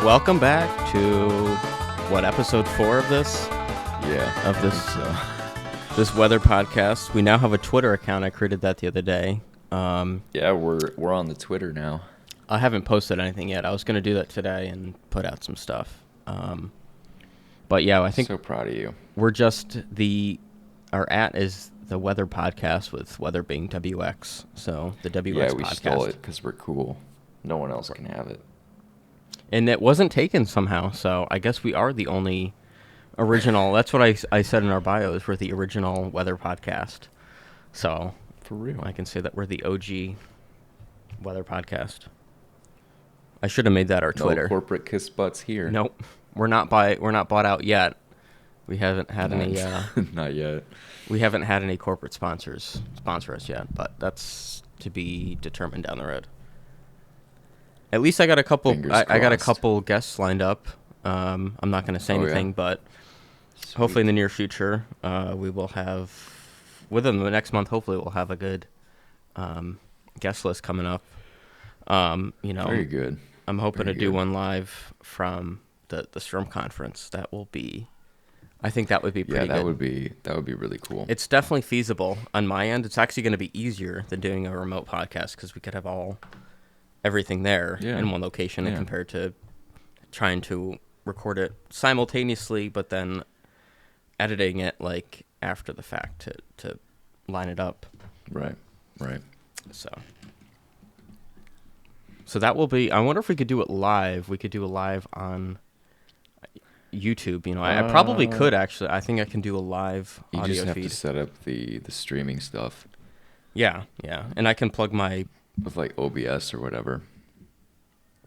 welcome back to episode 4 of this? Yeah. Of this this weather podcast. We now have a Twitter account. I created that the other day. Yeah, we're on the Twitter now. I haven't posted anything yet. I was going to do that today and put out some stuff. But yeah, I think so proud of you. We're just our @ is the weather podcast with weather being WX. So the WX podcast. Yeah, we stole it because we're cool. No one else can have it. And it wasn't taken somehow, so I guess we are the only original. That's what I said in our bios. We're the original weather podcast. So For real. I can say that we're the OG weather podcast. I should have made that our Twitter. No corporate kiss butts here. Nope. We're not bought out yet. We haven't had any not yet. We haven't had any corporate sponsors sponsor us yet, but that's to be determined down the road. At least I got a couple. I got a couple guests lined up. I'm not going to say anything, but Sweet. hopefully in the near future, we will have within the next month. Hopefully, we'll have a good guest list coming up. Very good. I'm hoping to do one live from the Storm Conference. That will be. I think that would be pretty good. That would be really cool. It's definitely feasible on my end. It's actually going to be easier than doing a remote podcast because we could have everything there in one location compared to trying to record it simultaneously, but then editing it like after the fact to line it up. Right. So that will be. I wonder if we could do it live. We could do a live on YouTube. I probably could actually. I think I can do a live audio feed. You just have to set up the streaming stuff. Yeah, and I can plug my with like OBS or whatever.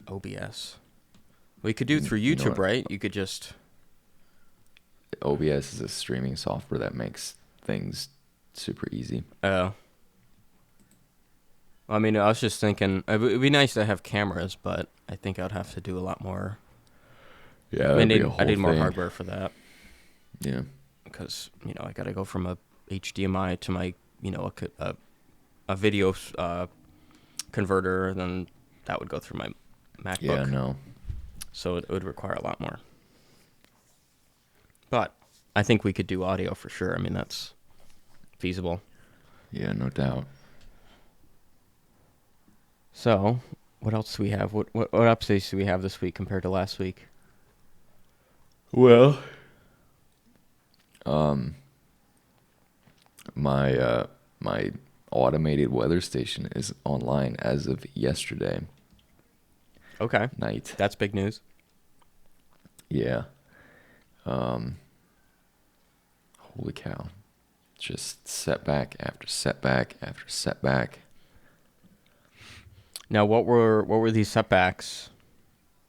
OBS. We could do through YouTube, right? You could just. OBS is a streaming software that makes things super easy. Oh. I mean, I was just thinking it would be nice to have cameras, but I think I'd have to do a lot more. Yeah, I need more hardware for that. Yeah. Because I got to go from a HDMI to my a video converter, and then that would go through my MacBook. Yeah, no. So it would require a lot more. But I think we could do audio for sure. I mean, that's feasible. Yeah, no doubt. So, what else do we have? What updates do we have this week compared to last week? Well, my automated weather station is online as of yesterday. Okay. Night. That's big news. Yeah. Holy cow. Just setback after setback after setback. Now, what were these setbacks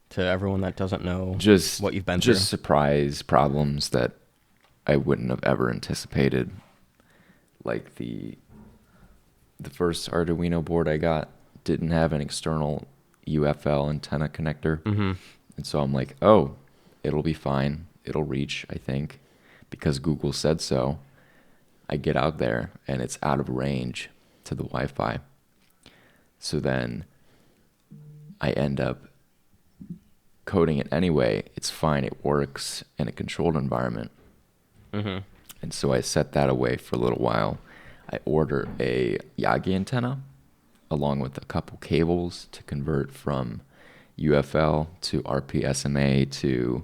to everyone that doesn't know what you've been through? Just surprise problems that I wouldn't have ever anticipated. Like the first Arduino board I got didn't have an external UFL antenna connector. Mm-hmm. And so I'm like, oh, it'll be fine. It'll reach, I think, because Google said so. I get out there and it's out of range to the Wi-Fi. So then I end up coding it anyway. It's fine. It works in a controlled environment. Mm-hmm. And so I set that away for a little while. I order a Yagi antenna along with a couple cables to convert from UFL to RPSMA to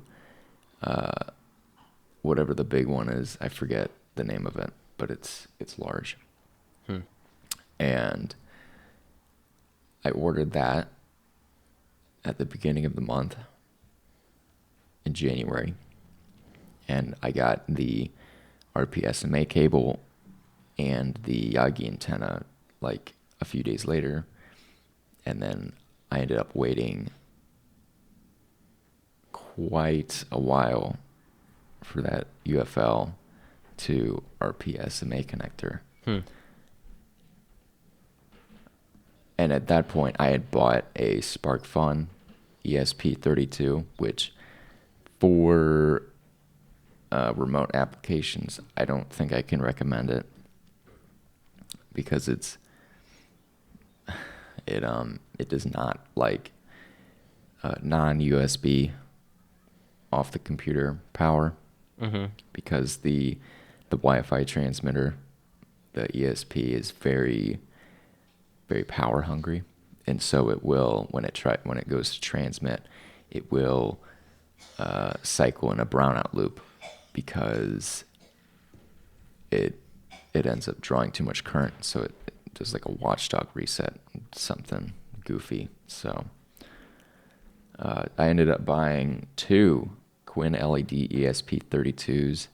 whatever the big one is. I forget the name of it, but it's large. And I ordered that at the beginning of the month in January. And I got the RPSMA cable and the Yagi antenna like a few days later. And then I ended up waiting quite a while for that UFL to RPSMA connector. And at that point, I had bought a SparkFun ESP32, which for remote applications, I don't think I can recommend it because it does not like non-USB off the computer power, because the Wi-Fi transmitter, the ESP, is very, very power hungry, and so it will, when it goes to transmit, it will cycle in a brownout loop, because it ends up drawing too much current, so it does like a watchdog reset, something goofy. So I ended up buying 2 Quinn LED ESP32s.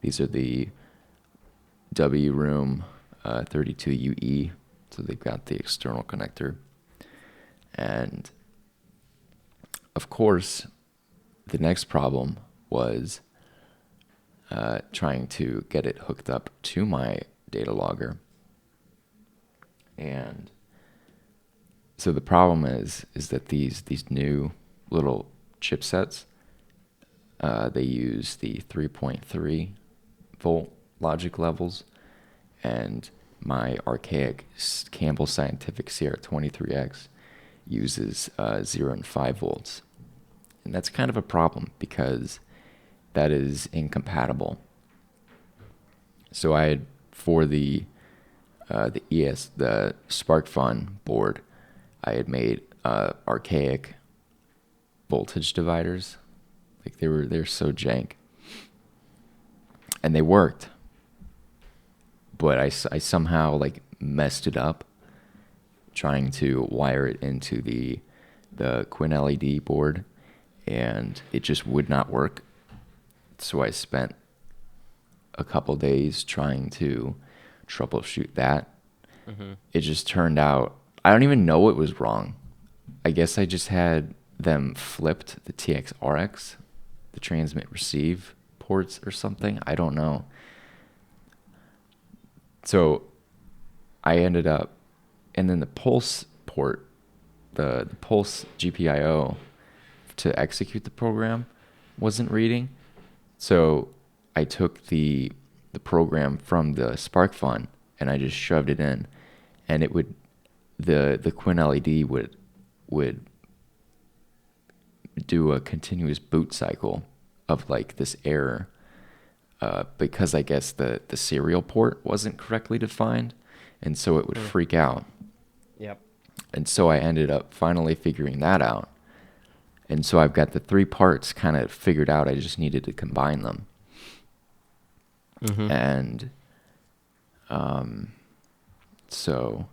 These are the W Room 32UE, so they've got the external connector. And of course, the next problem was trying to get it hooked up to my data logger. And so the problem is that these new little chipsets, they use the 3.3 volt logic levels, and my archaic Campbell Scientific CR23X uses 0 and 5 volts. And that's kind of a problem, because that is incompatible. So I had, for the SparkFun board, I had made archaic voltage dividers. Like they're so jank, and they worked, but I somehow like messed it up trying to wire it into the Quinn LED board, and it just would not work. So I spent a couple days trying to troubleshoot that. It just turned out, I don't even know what was wrong. I guess I just had them flipped, the TX-RX, the transmit receive ports or something. I don't know. So I ended up, and then the Pulse port, the Pulse GPIO to execute the program wasn't reading. So I took the program from the SparkFun and I just shoved it in, and it would, the Quinn LED would do a continuous boot cycle of like this error, because I guess the serial port wasn't correctly defined, and so it would freak out. Yep. And so I ended up finally figuring that out. And so I've got the 3 parts kind of figured out. I just needed to combine them. And so,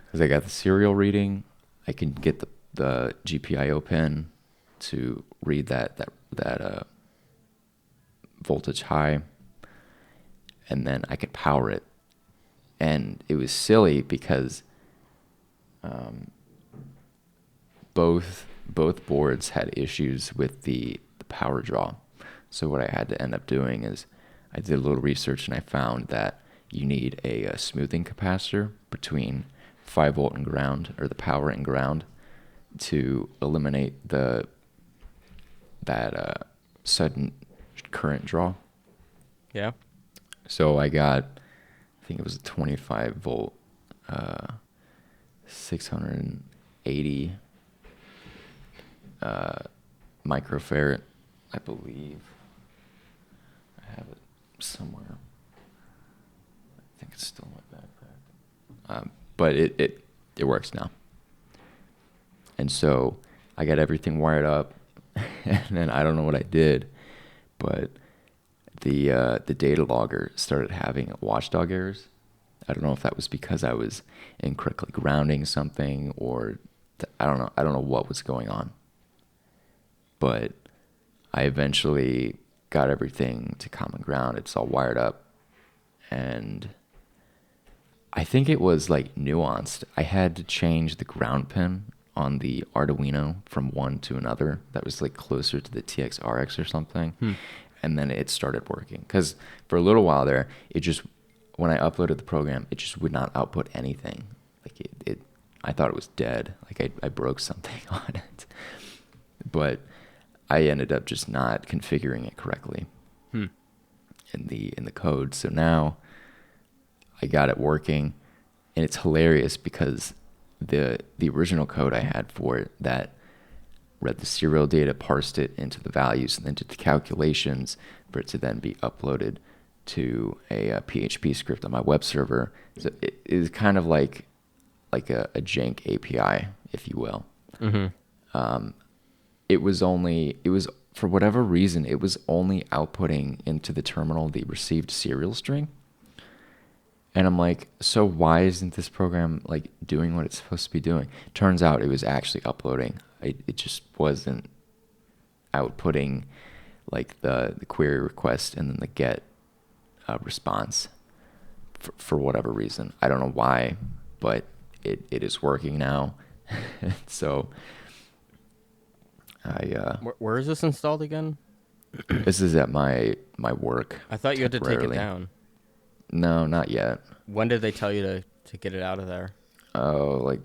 because I got the serial reading, I can get the GPIO pin to read that voltage high, and then I could power it. And it was silly because both boards had issues with the power draw. So what I had to end up doing is I did a little research, and I found that you need a smoothing capacitor between 5 volt and ground, or the power and ground, to eliminate that sudden current draw. Yeah. So I got, I think it was a 25 volt, 680 microfarad, I believe. I have it somewhere. I think it's still in my backpack. But it works now. And so I got everything wired up, and then I don't know what I did, but the data logger started having watchdog errors. I don't know if that was because I was incorrectly grounding something, or I don't know. I don't know what was going on. But I eventually got everything to common ground. It's all wired up, and I think it was like nuanced. I had to change the ground pin on the Arduino from one to another that was like closer to the TX-RX or something. And then it started working. Because for a little while there, it just, when I uploaded the program, it just would not output anything. Like I thought it was dead. Like I broke something on it. But I ended up just not configuring it correctly in the code. So now I got it working, and it's hilarious because the original code I had for it that read the serial data, parsed it into the values, and then did the calculations for it to then be uploaded to a PHP script on my web server. So it is kind of like a jank API, if you will. Mm-hmm. It was for whatever reason, it was only outputting into the terminal the received serial string. And I'm like, so why isn't this program like doing what it's supposed to be doing? Turns out it was actually uploading. It just wasn't outputting like the query request and then the get response for whatever reason. I don't know why, but it is working now. So where is this installed again? This is at my work. I thought you had to take it down. No, not yet. When did they tell you to get it out of there? Oh, like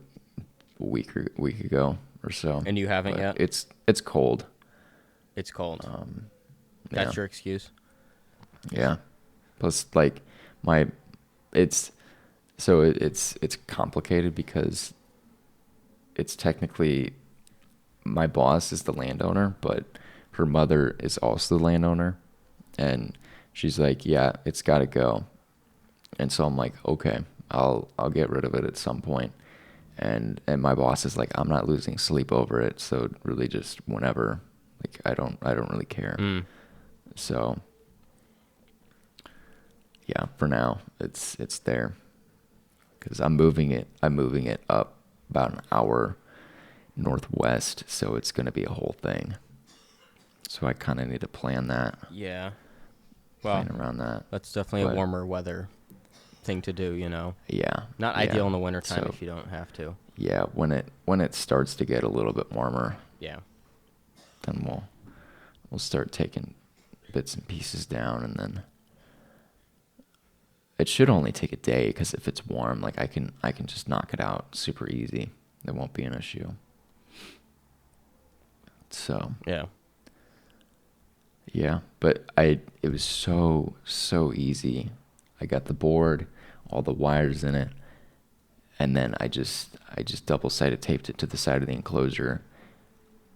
a week ago or so. And you haven't yet? It's cold. It's cold. That's your excuse? Yeah. Plus, like, it's complicated because it's technically, my boss is the landowner, but her mother is also the landowner. And she's like, yeah, it's got to go. And so I'm like, okay, I'll get rid of it at some point. And my boss is like, I'm not losing sleep over it. So really just whenever, like, I don't really care. So yeah, for now it's there, because I'm moving it up about an hour northwest. So it's going to be a whole thing. So I kind of need to plan that. Yeah. Well, plan around that. That's definitely a warmer weather thing to do, you know. Yeah. Not ideal in the wintertime if you don't have to. Yeah, when it starts to get a little bit warmer. Yeah. Then we'll start taking bits and pieces down, and then it should only take a day, because if it's warm, like I can just knock it out super easy. It won't be an issue. So yeah, but it was so easy. I got the board, all the wires in it, and then I just double-sided taped it to the side of the enclosure,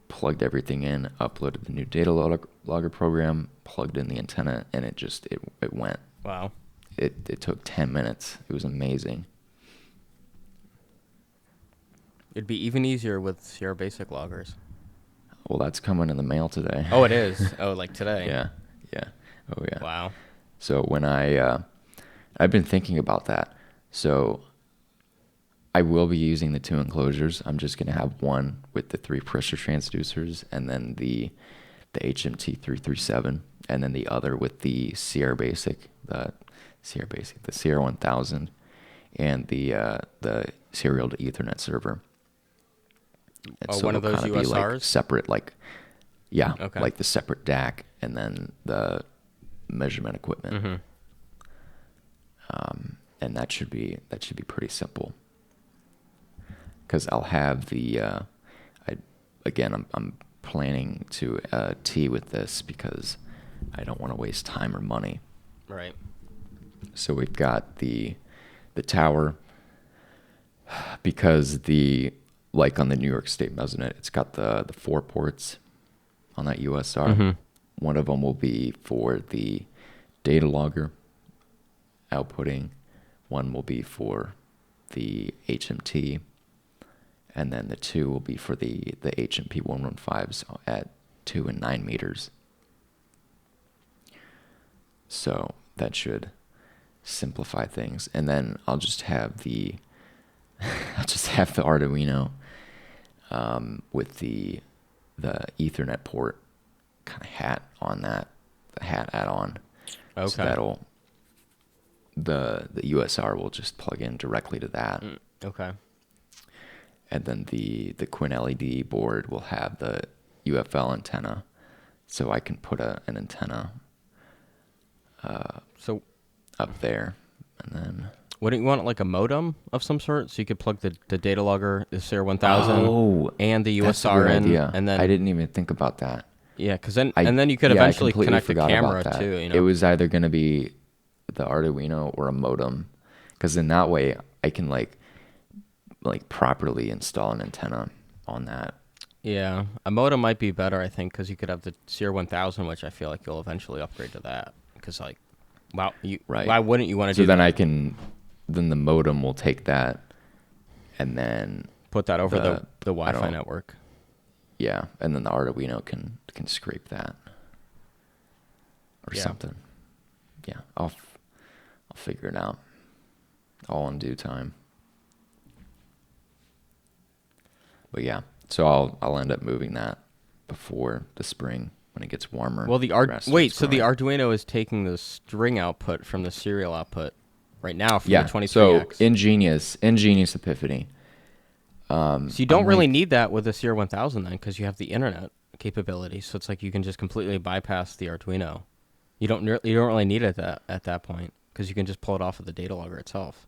plugged everything in, uploaded the new data logger program, plugged in the antenna, and it went. Wow. It took 10 minutes. It was amazing. It'd be even easier with Sierra Basic loggers. Well, that's coming in the mail today. Oh, it is? Oh, like today? Yeah. Oh, yeah. Wow. So when I've been thinking about that. So I will be using the two enclosures. I'm just going to have one with the 3 pressure transducers, and then the HMT 337, and then the other with the Sierra 1000, and the serial to Ethernet server. And so one of those USRs? Like separate, like, yeah, okay. Like the separate DAC and then the measurement equipment. Mm-hmm. And that should be pretty simple, because I'll have the I'm planning to tee with this because I don't want to waste time or money. Right. So we've got the tower, because like on the New York State Mesonet, it's got the 4 ports on that USR. Mm-hmm. One of them will be for the data logger outputting. One will be for the HMT. And then the 2 will be for the HMP 115s at 2 and 9 meters. So that should simplify things. And then I'll just have the Arduino with the Ethernet port kind of hat on that, the hat add-on. Okay. So the USR will just plug in directly to that. Okay. And then the Quinn LED board will have the UFL antenna, so I can put an antenna up there, and then. Wouldn't you want like a modem of some sort, so you could plug the data logger, the Sierra 1000, and the USR in, idea. and then I didn't even think about that. Yeah, because then you could eventually connect the camera that. too. You know, it was either going to be the Arduino or a modem, because in that way I can like like properly install an antenna on that. Yeah, a modem might be better, I think, because you could have the CR1000, which I feel like you'll eventually upgrade to that. Because like, wow, why wouldn't you want to do that? So then the modem will take that, and then put that over the Wi-Fi network. Yeah, and then the Arduino can scrape that or something. Yeah, I'll figure it out, all in due time. But yeah, so I'll end up moving that before the spring when it gets warmer. Well, the Arduino is taking the string output from the serial output right now from the 23X. So ingenious epiphany. So you don't really need that with the CR1000 then, because you have the internet capability. So it's like you can just completely bypass the Arduino. You don't really need it at that point, because you can just pull it off of the data logger itself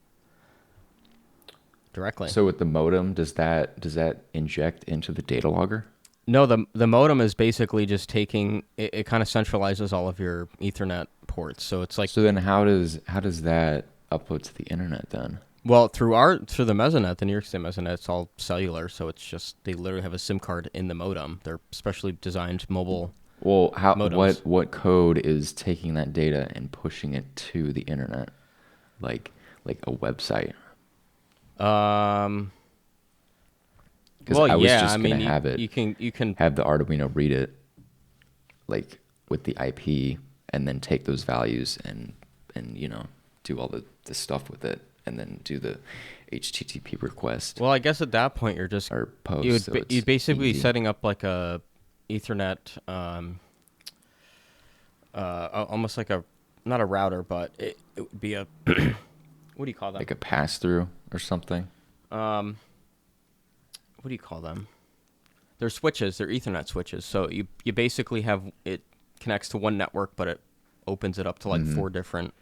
directly. So with the modem, does that inject into the data logger? No, the modem is basically just taking it kind of centralizes all of your Ethernet ports. So it's like, so then how does that upload to the internet then? Well, through the Mesonet, the New York State Mesonet, it's all cellular, so it's just they literally have a SIM card in the modem. They're specially designed mobile. Well, modems. what code is taking that data and pushing it to the internet, like a website? Well, I was just gonna have it. You can have the Arduino read it, like with the IP, and then take those values and do all the stuff with it, and then do the HTTP request. Well, I guess at that point you're just or post. You'd basically be setting up like a Ethernet, almost like not a router, but it would be a what do you call that? Like a pass through or something. What do you call them? They're switches. They're Ethernet switches. So you basically have it connects to one network, but it opens it up to like four different.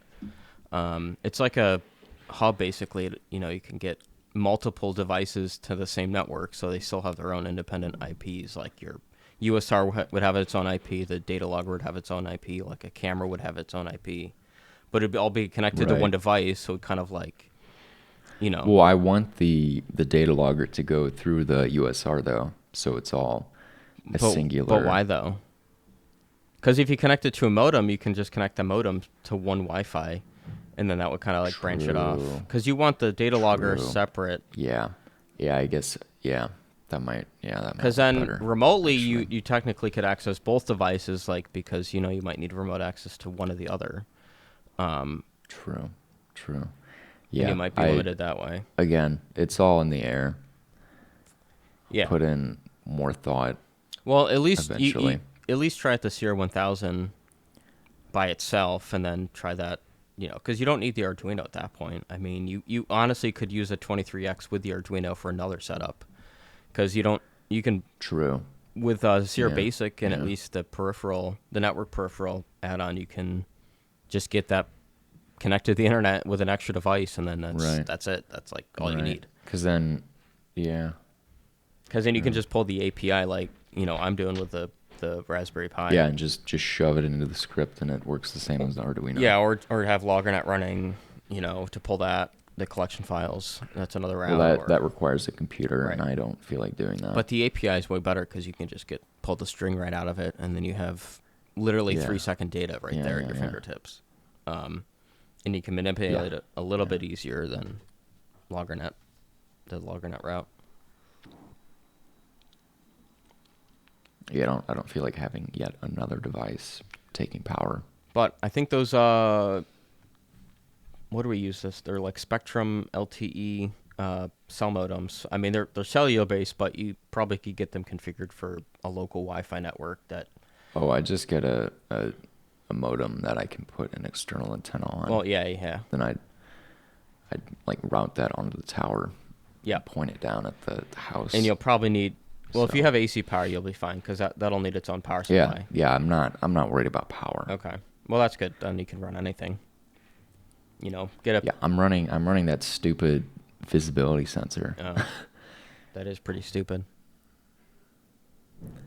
It's like a hub basically. You can get multiple devices to the same network, so they still have their own independent IPs. Like your USR would have its own IP. The data logger would have its own IP. Like a camera would have its own IP, but it'd all be connected to one device. So kind of like. Well, I want the data logger to go through the USR though, so it's all singular. But why though? Because if you connect it to a modem, you can just connect the modem to one Wi-Fi, and then that would kind of like branch it off. Because you want the data logger separate. Yeah, I guess that might Because then better, remotely you technically could access both devices, like because you might need remote access to one or the other. True. Yeah, and you might be limited that way. Again, it's all in the air. Yeah. Put in more thought. Well, at least eventually. At least try it the CR1000 by itself, and then try that. Because you don't need the Arduino at that point. I mean, you honestly could use a 23X with the Arduino for another setup, because you can. True. With CR Basic and at least the network peripheral add-on, you can just get that connect to the internet with an extra device, and then that's it. That's like all you need. Because then, you can just pull the API like I'm doing with the Raspberry Pi. Yeah, and just shove it into the script, and it works the same as the Arduino. Yeah, or have Loggernet running, to pull the collection files. That's another route. Well, that requires a computer, and I don't feel like doing that. But the API is way better because you can just pull the string right out of it, and then you have literally 3-second data right there at your fingertips. And you can manipulate it a little bit easier than Loggernet, the Loggernet route. Yeah, I don't feel like having yet another device taking power. But I think those what do we use this? They're like Spectrum LTE cell modems. I mean, they're cellular based, but you probably could get them configured for a local Wi-Fi network that. Oh, I just get a modem that I can put an external antenna on. Well, yeah. Then I'd like route that onto the tower. Yeah. Point it down at the house. And you'll probably need. Well, if you have AC power, you'll be fine because that'll need its own power supply. Yeah. I'm not worried about power. Okay. Well, that's good. Then you can run anything. Get up. Yeah, I'm running that stupid visibility sensor. Oh, that is pretty stupid.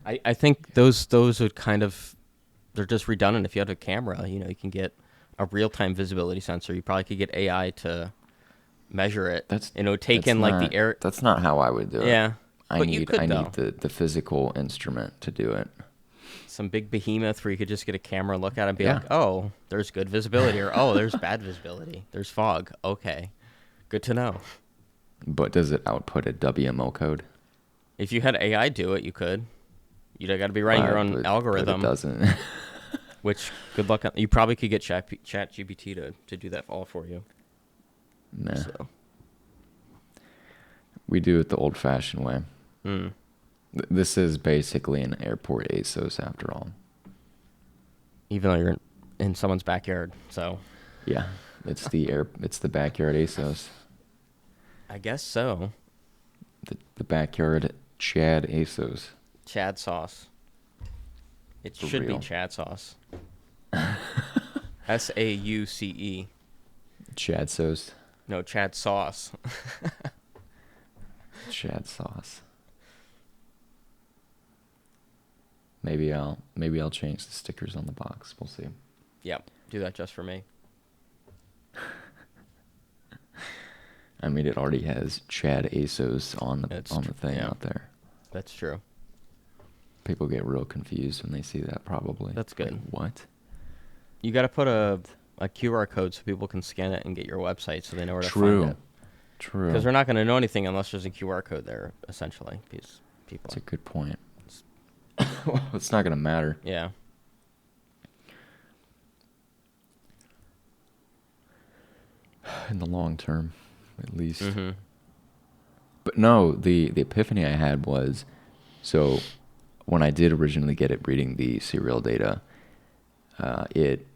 I think those would kind of. They're just redundant. If you have a camera, you can get a real-time visibility sensor. You probably could get AI to measure it. That's take in like the air. That's not how I would do it. Yeah, I but need you could, though. the physical instrument to do it. Some big behemoth where you could just get a camera, look at it, and be like, oh, there's good visibility, or oh, there's bad visibility. There's fog. Okay, good to know. But does it output a WMO code? If you had AI do it, you could. You got to be writing your own algorithm. But it doesn't. Which, good luck. You probably could get ChatGPT to do that all for you. Nah. So. We do it the old-fashioned way. Mm. This is basically an airport ASOS after all. Even though you're in someone's backyard, so. Yeah, it's the backyard ASOS. I guess so. The backyard Chad ASOS. Chad sauce. It should be Chad sauce. SAUCE. Chad sauce. No, Chad sauce. Chad sauce. Maybe I'll change the stickers on the box. We'll see. Yep, do that just for me. I mean, it already has Chad ASOS on the thing out there. That's true. People get real confused when they see that, probably. That's good. Like, what? You got to put a QR code so people can scan it and get your website so they know where to find it. True. Because they're not going to know anything unless there's a QR code there, essentially. These people. That's a good point. It's not going to matter. Yeah. In the long term, at least. Mm-hmm. But no, the epiphany I had was, so when I did originally get it reading the serial data, it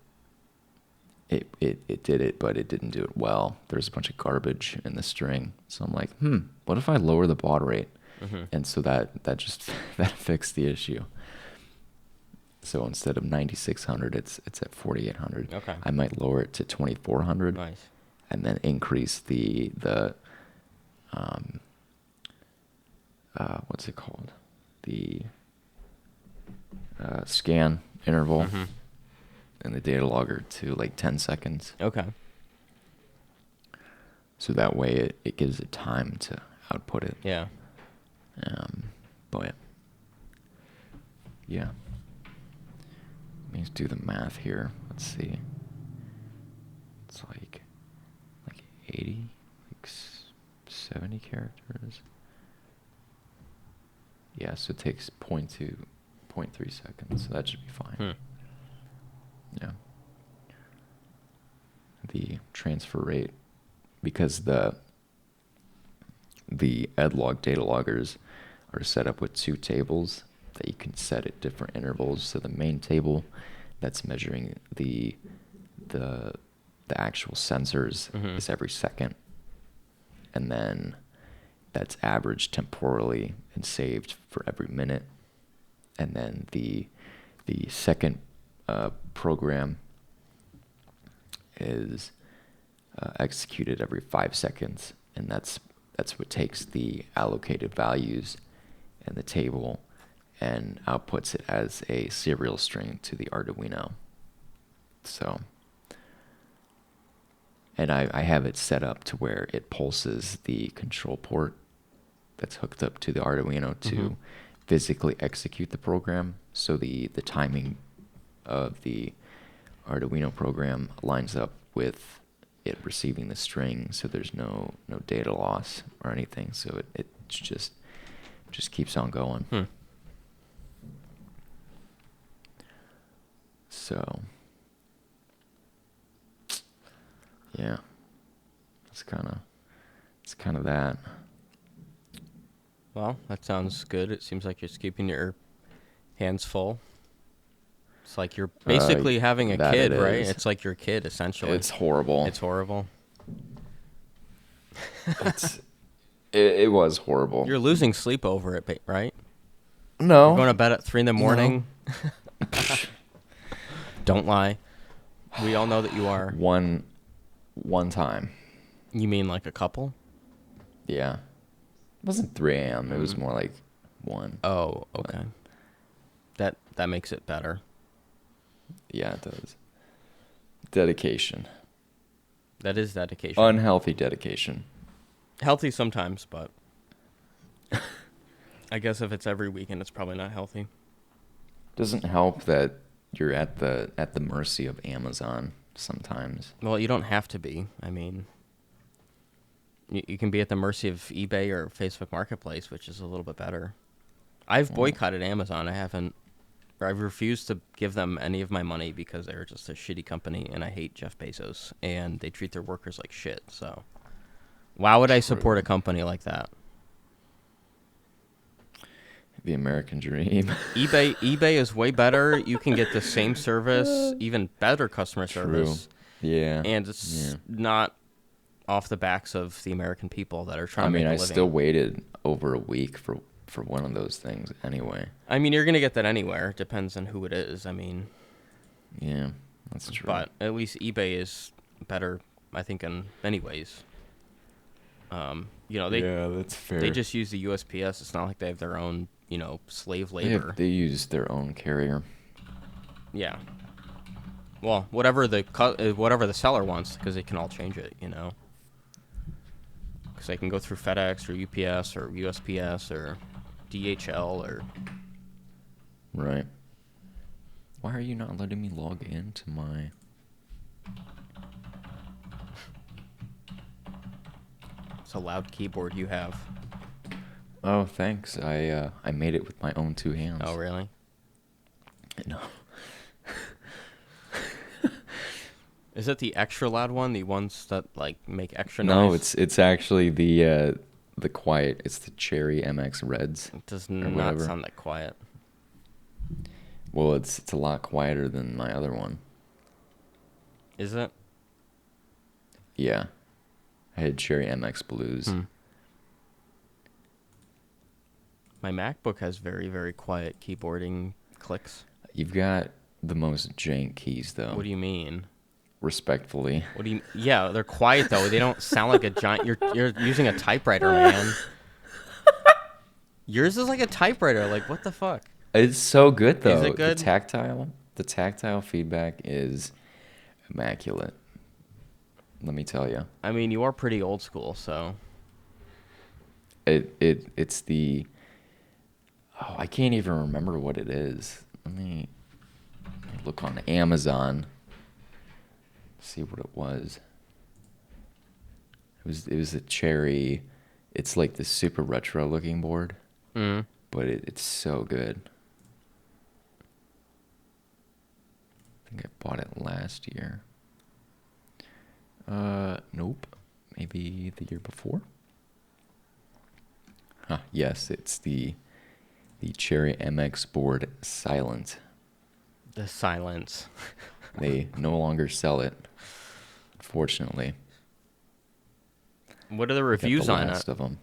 did it, but it didn't do it well. There's a bunch of garbage in the string. So I'm like, what if I lower the baud rate? Mm-hmm. And so that just that fixed the issue. So instead of 9600, it's at 4800. Okay. I might lower it to 2400. Nice. And then increase the what's it called? The scan interval in the data logger to like 10 seconds. Okay. So that way it gives it time to output it. Yeah. But yeah. Let me do the math here. Let's see. It's like 80, like 70 characters. Yeah, so it takes 0.3 seconds, so that should be fine. Yeah. The transfer rate, because the edlog data loggers are set up with two tables that you can set at different intervals. So the main table, that's measuring the actual sensors, is every second, and then that's averaged temporally and saved for every minute. And then the second program is executed every 5 seconds, and that's what takes the allocated values in the table and outputs it as a serial string to the Arduino. So, and I have it set up to where it pulses the control port that's hooked up to the Arduino to physically execute the program. So the timing of the Arduino program lines up with it receiving the string, so there's no data loss or anything. So it just keeps on going. So yeah, it's kind of that. Well, that sounds good. It seems like you're just keeping your hands full. It's like you're basically having a kid, right? It's like your kid, essentially. It's horrible. It's horrible. It was horrible. You're losing sleep over it, right? No. You're going to bed at 3 a.m. No. Don't lie. We all know that you are. One time. You mean like a couple? Yeah. It wasn't 3 a.m. It was more like 1. Oh, okay. That makes it better. Yeah, it does. Dedication. That is dedication. Unhealthy dedication. Healthy sometimes, but I guess if it's every weekend, it's probably not healthy. Doesn't help that you're at the mercy of Amazon sometimes. Well, you don't have to be. I mean, you can be at the mercy of eBay or Facebook Marketplace, which is a little bit better. I've boycotted Amazon. I've refused to give them any of my money because they're just a shitty company, and I hate Jeff Bezos, and they treat their workers like shit. So, why would I support a company like that? The American dream. eBay is way better. You can get the same service, even better customer service. Yeah. And it's not off the backs of the American people that are trying to make a living. I still waited over a week for one of those things anyway. I mean, you're going to get that anywhere. Depends on who it is. I mean. Yeah, that's true. But at least eBay is better, I think, in many ways. That's fair. They just use the USPS. It's not like they have their own, slave labor. They use their own carrier. Yeah. Well, whatever the seller wants, because they can all change it, Because they can go through FedEx or UPS or USPS or DHL or... Right. Why are you not letting me log into my... It's a loud keyboard you have. Oh, thanks. I made it with my own 2 hands. Oh, really? No. Is it the extra loud one? The ones that make extra noise? No, it's actually the quiet. It's the Cherry MX Reds. It does not sound that quiet. Well, it's a lot quieter than my other one. Is it? Yeah. I had Cherry MX Blues. My MacBook has very, very quiet keyboarding clicks. You've got the most jank keys, though. What do you mean? Respectfully. What do you? Yeah, they're quiet though. They don't sound like a giant. You're using a typewriter, man. Yours is like a typewriter. Like, what the fuck? It's so good though. Is it good? The tactile feedback is immaculate. Let me tell you. I mean, you are pretty old school, so. It's the. Oh, I can't even remember what it is. Let me look on Amazon. See what it was. It was a Cherry. It's like the super retro looking board, but it's so good. I think I bought it last year. Nope, maybe the year before. Yes, it's the Cherry MX board Silent. The Silence. They no longer sell it, unfortunately. What are the reviews on it? Of them.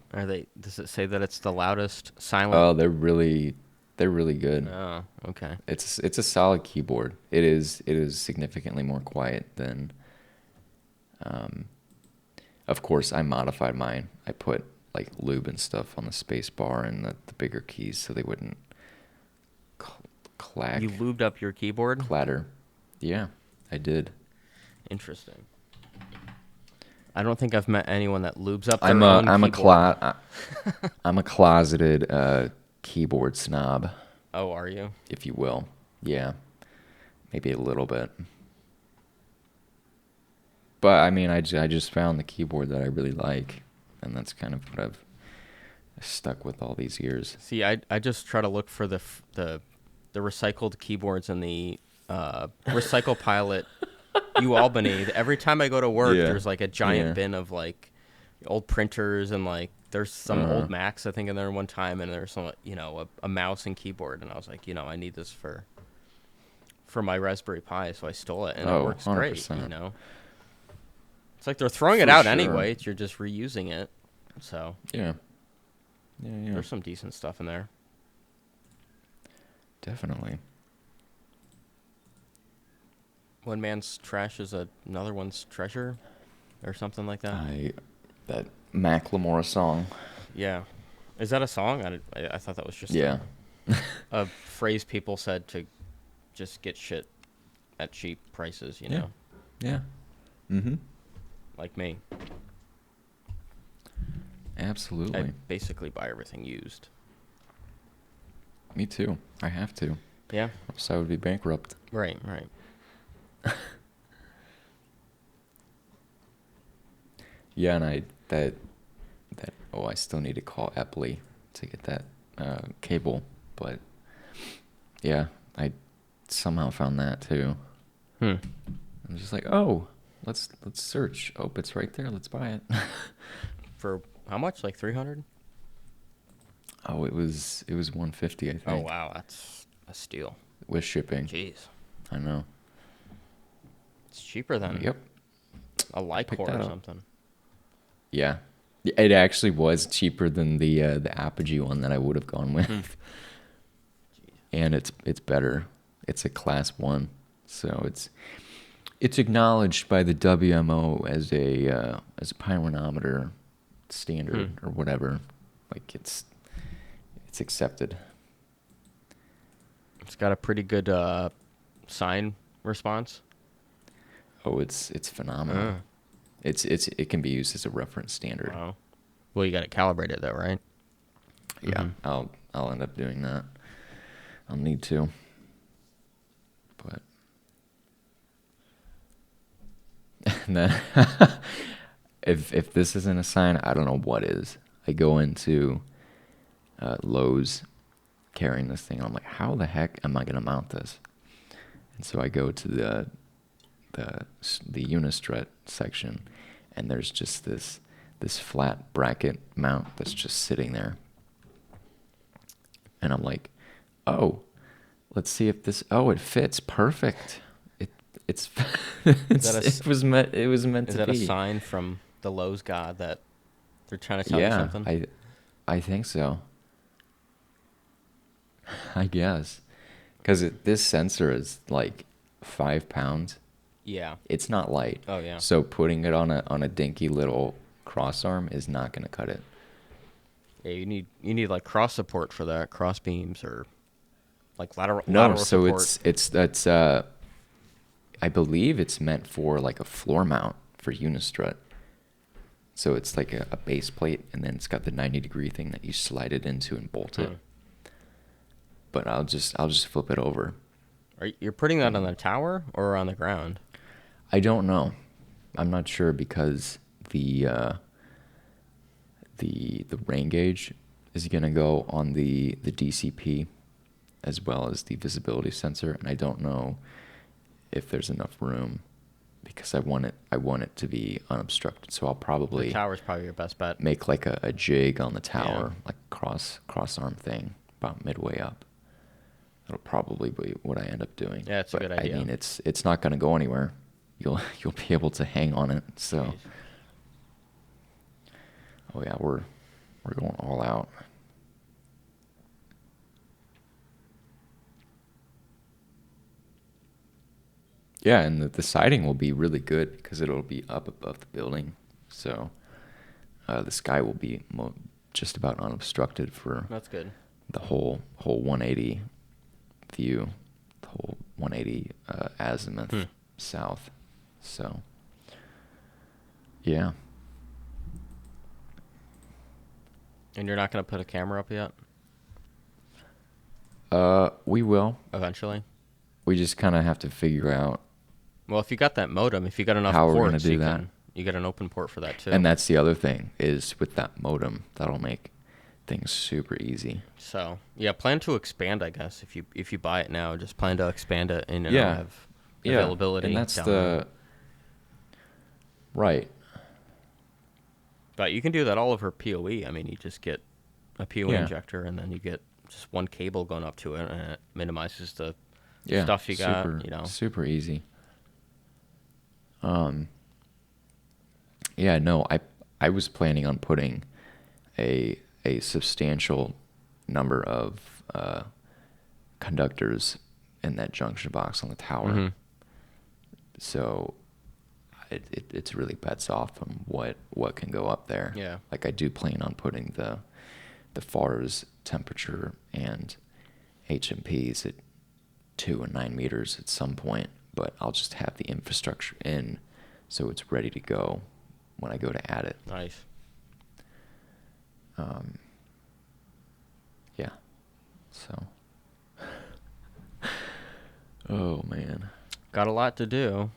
Does it say that it's the loudest silent? Oh, they're really good. Oh, okay. It's a solid keyboard. It is significantly more quiet than. Of course, I modified mine. I put like lube and stuff on the space bar and the bigger keys so they wouldn't clack. You lubed up your keyboard? Clatter. Yeah, I did. Interesting. I don't think I've met anyone that lubes up their own keyboard. I'm a closeted keyboard snob. Oh, are you? If you will. Yeah. Maybe a little bit. But I mean, I just found the keyboard that I really like, and that's kind of what I've stuck with all these years. See, I just try to look for the recycled keyboards in the Recycle Pilot Albany. Every time I go to work, there's like a giant bin of like old printers and like there's some old Macs I think in there one time, and there's some a mouse and keyboard, and I was like, I need this for my Raspberry Pi, so I stole it, and it works 100%. Great. It's like they're throwing it out anyway. You're just reusing it, so yeah. There's some decent stuff in there. Definitely. One man's trash is another one's treasure, or something like that. That Macklemore song. Yeah, is that a song? I thought that was just a phrase people said to just get shit at cheap prices. Yeah. Mm-hmm. like me. Absolutely. I basically buy everything used. Me too. I have to. Yeah. So I would be bankrupt. Right. Yeah, and I still need to call Epley to get that cable, but yeah, I somehow found that too. I'm just like, oh, let's search. Oh, it's right there. Let's buy it. For how much? Like 300? Oh, it was 150, I think. Oh wow, that's a steal. With shipping. Jeez. I know. It's cheaper than a Lycor or something. Yeah. It actually was cheaper than the Apogee one that I would have gone with. And it's better. It's a class 1. So it's acknowledged by the WMO as a pyranometer standard or whatever. Like it's accepted. It's got a pretty good sign response. Oh, it's phenomenal. It can be used as a reference standard. Wow. Well, you got it calibrated though, right? Yeah, I'll end up doing that. I'll need to. But and then if this isn't a sign, I don't know what is. I go into Lowe's carrying this thing, and I'm like, how the heck am I gonna mount this? And so I go to the Unistrut section, and there's just this flat bracket mount that's just sitting there. And I'm like, oh, let's see if this. Oh, it fits perfect. It was meant to be. Is that a sign from the Lowe's god that they're trying to tell you something? Yeah, I think so. I guess, because this sensor is like 5 pounds. Yeah. It's not light. Oh yeah. So putting it on a dinky little cross arm is not going to cut it. Yeah, you need like cross support for that, cross beams or like lateral. No, lateral so support. that's I believe it's meant for like a floor mount for Unistrut. So it's like a base plate, and then it's got the 90-degree thing that you slide it into and bolt it. But I'll just flip it over. You're putting that on the tower or on the ground? I don't know. I'm not sure because the rain gauge is going to go on the DCP as well as the visibility sensor, and I don't know if there's enough room because I want it to be unobstructed. So I'll probably the tower's probably your best bet. Make like a jig on the tower, like cross arm thing about midway up. That'll probably be what I end up doing. Yeah, it's a good idea. I mean, it's not going to go anywhere. You'll be able to hang on it. So, Jeez. Oh yeah, we're going all out. Yeah, and the siding will be really good because it'll be up above the building, so the sky will be just about unobstructed for. That's good. The whole 180 view, the whole 180 azimuth south. So, yeah. And you're not going to put a camera up yet? We will. Eventually? We just kind of have to figure out. Well, if you got that modem, if you got enough how ports, we're going to do that. You get an open port for that too. And that's the other thing, is with that modem, that'll make things super easy. So, yeah, plan to expand, I guess. If you buy it now, just plan to expand it and have availability. And that's down right. But you can do that all over PoE. I mean, you just get a PoE injector, and then you get just one cable going up to it, and it minimizes the stuff you got. Super easy. Yeah, no, I was planning on putting a substantial number of conductors in that junction box on the tower. Mm-hmm. So it's really bets off on what can go up there. Yeah. Like I do plan on putting the FARS temperature and HMPs at 2 and 9 meters at some point, but I'll just have the infrastructure in so it's ready to go when I go to add it. Nice. Yeah. So. Oh man. Got a lot to do.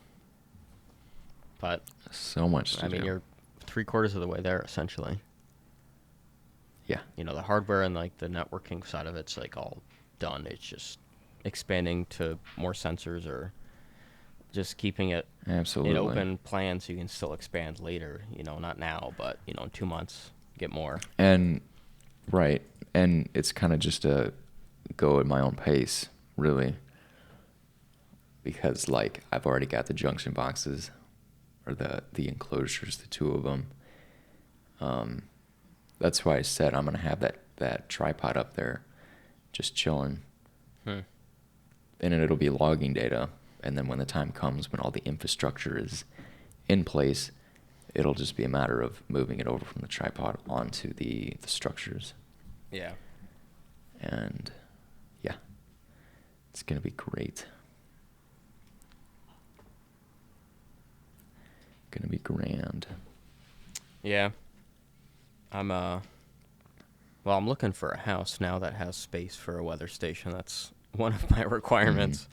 But so much to do. I mean, you're 3/4 of the way there essentially. Yeah. You know, the hardware and like the networking side of it's like all done. It's just expanding to more sensors or just keeping it absolutely an open plan so you can still expand later. You know, not now, but you know, in 2 months, get more. And right, and it's kind of just a go at my own pace, really, because like I've already got the junction boxes, or the enclosures, the 2 of them. That's why I said I'm gonna have that tripod up there, just chilling. And it'll be logging data, and then when the time comes when all the infrastructure is in place, it'll just be a matter of moving it over from the tripod onto the structures. Yeah. And yeah, it's gonna be great. Gonna be grand. Yeah. I'm looking for a house now that has space for a weather station. That's one of my requirements.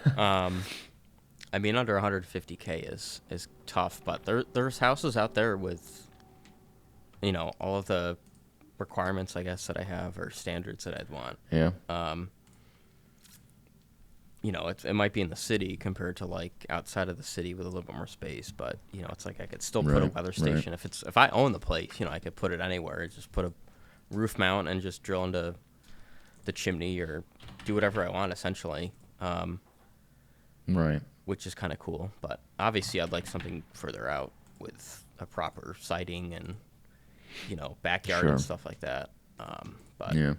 I mean, under 150K is tough, but there's houses out there with, you know, all of the requirements, I guess, that I have or standards that I'd want. Yeah. You know, it might be in the city compared to like outside of the city with a little bit more space, but you know, it's like I could still put a weather station if I own the place. You know, I could put it anywhere. Just put a roof mount and just drill into the chimney or do whatever I want essentially. Right. Which is kind of cool, but obviously I'd like something further out with a proper siding and, you know, backyard and stuff like that. But yeah.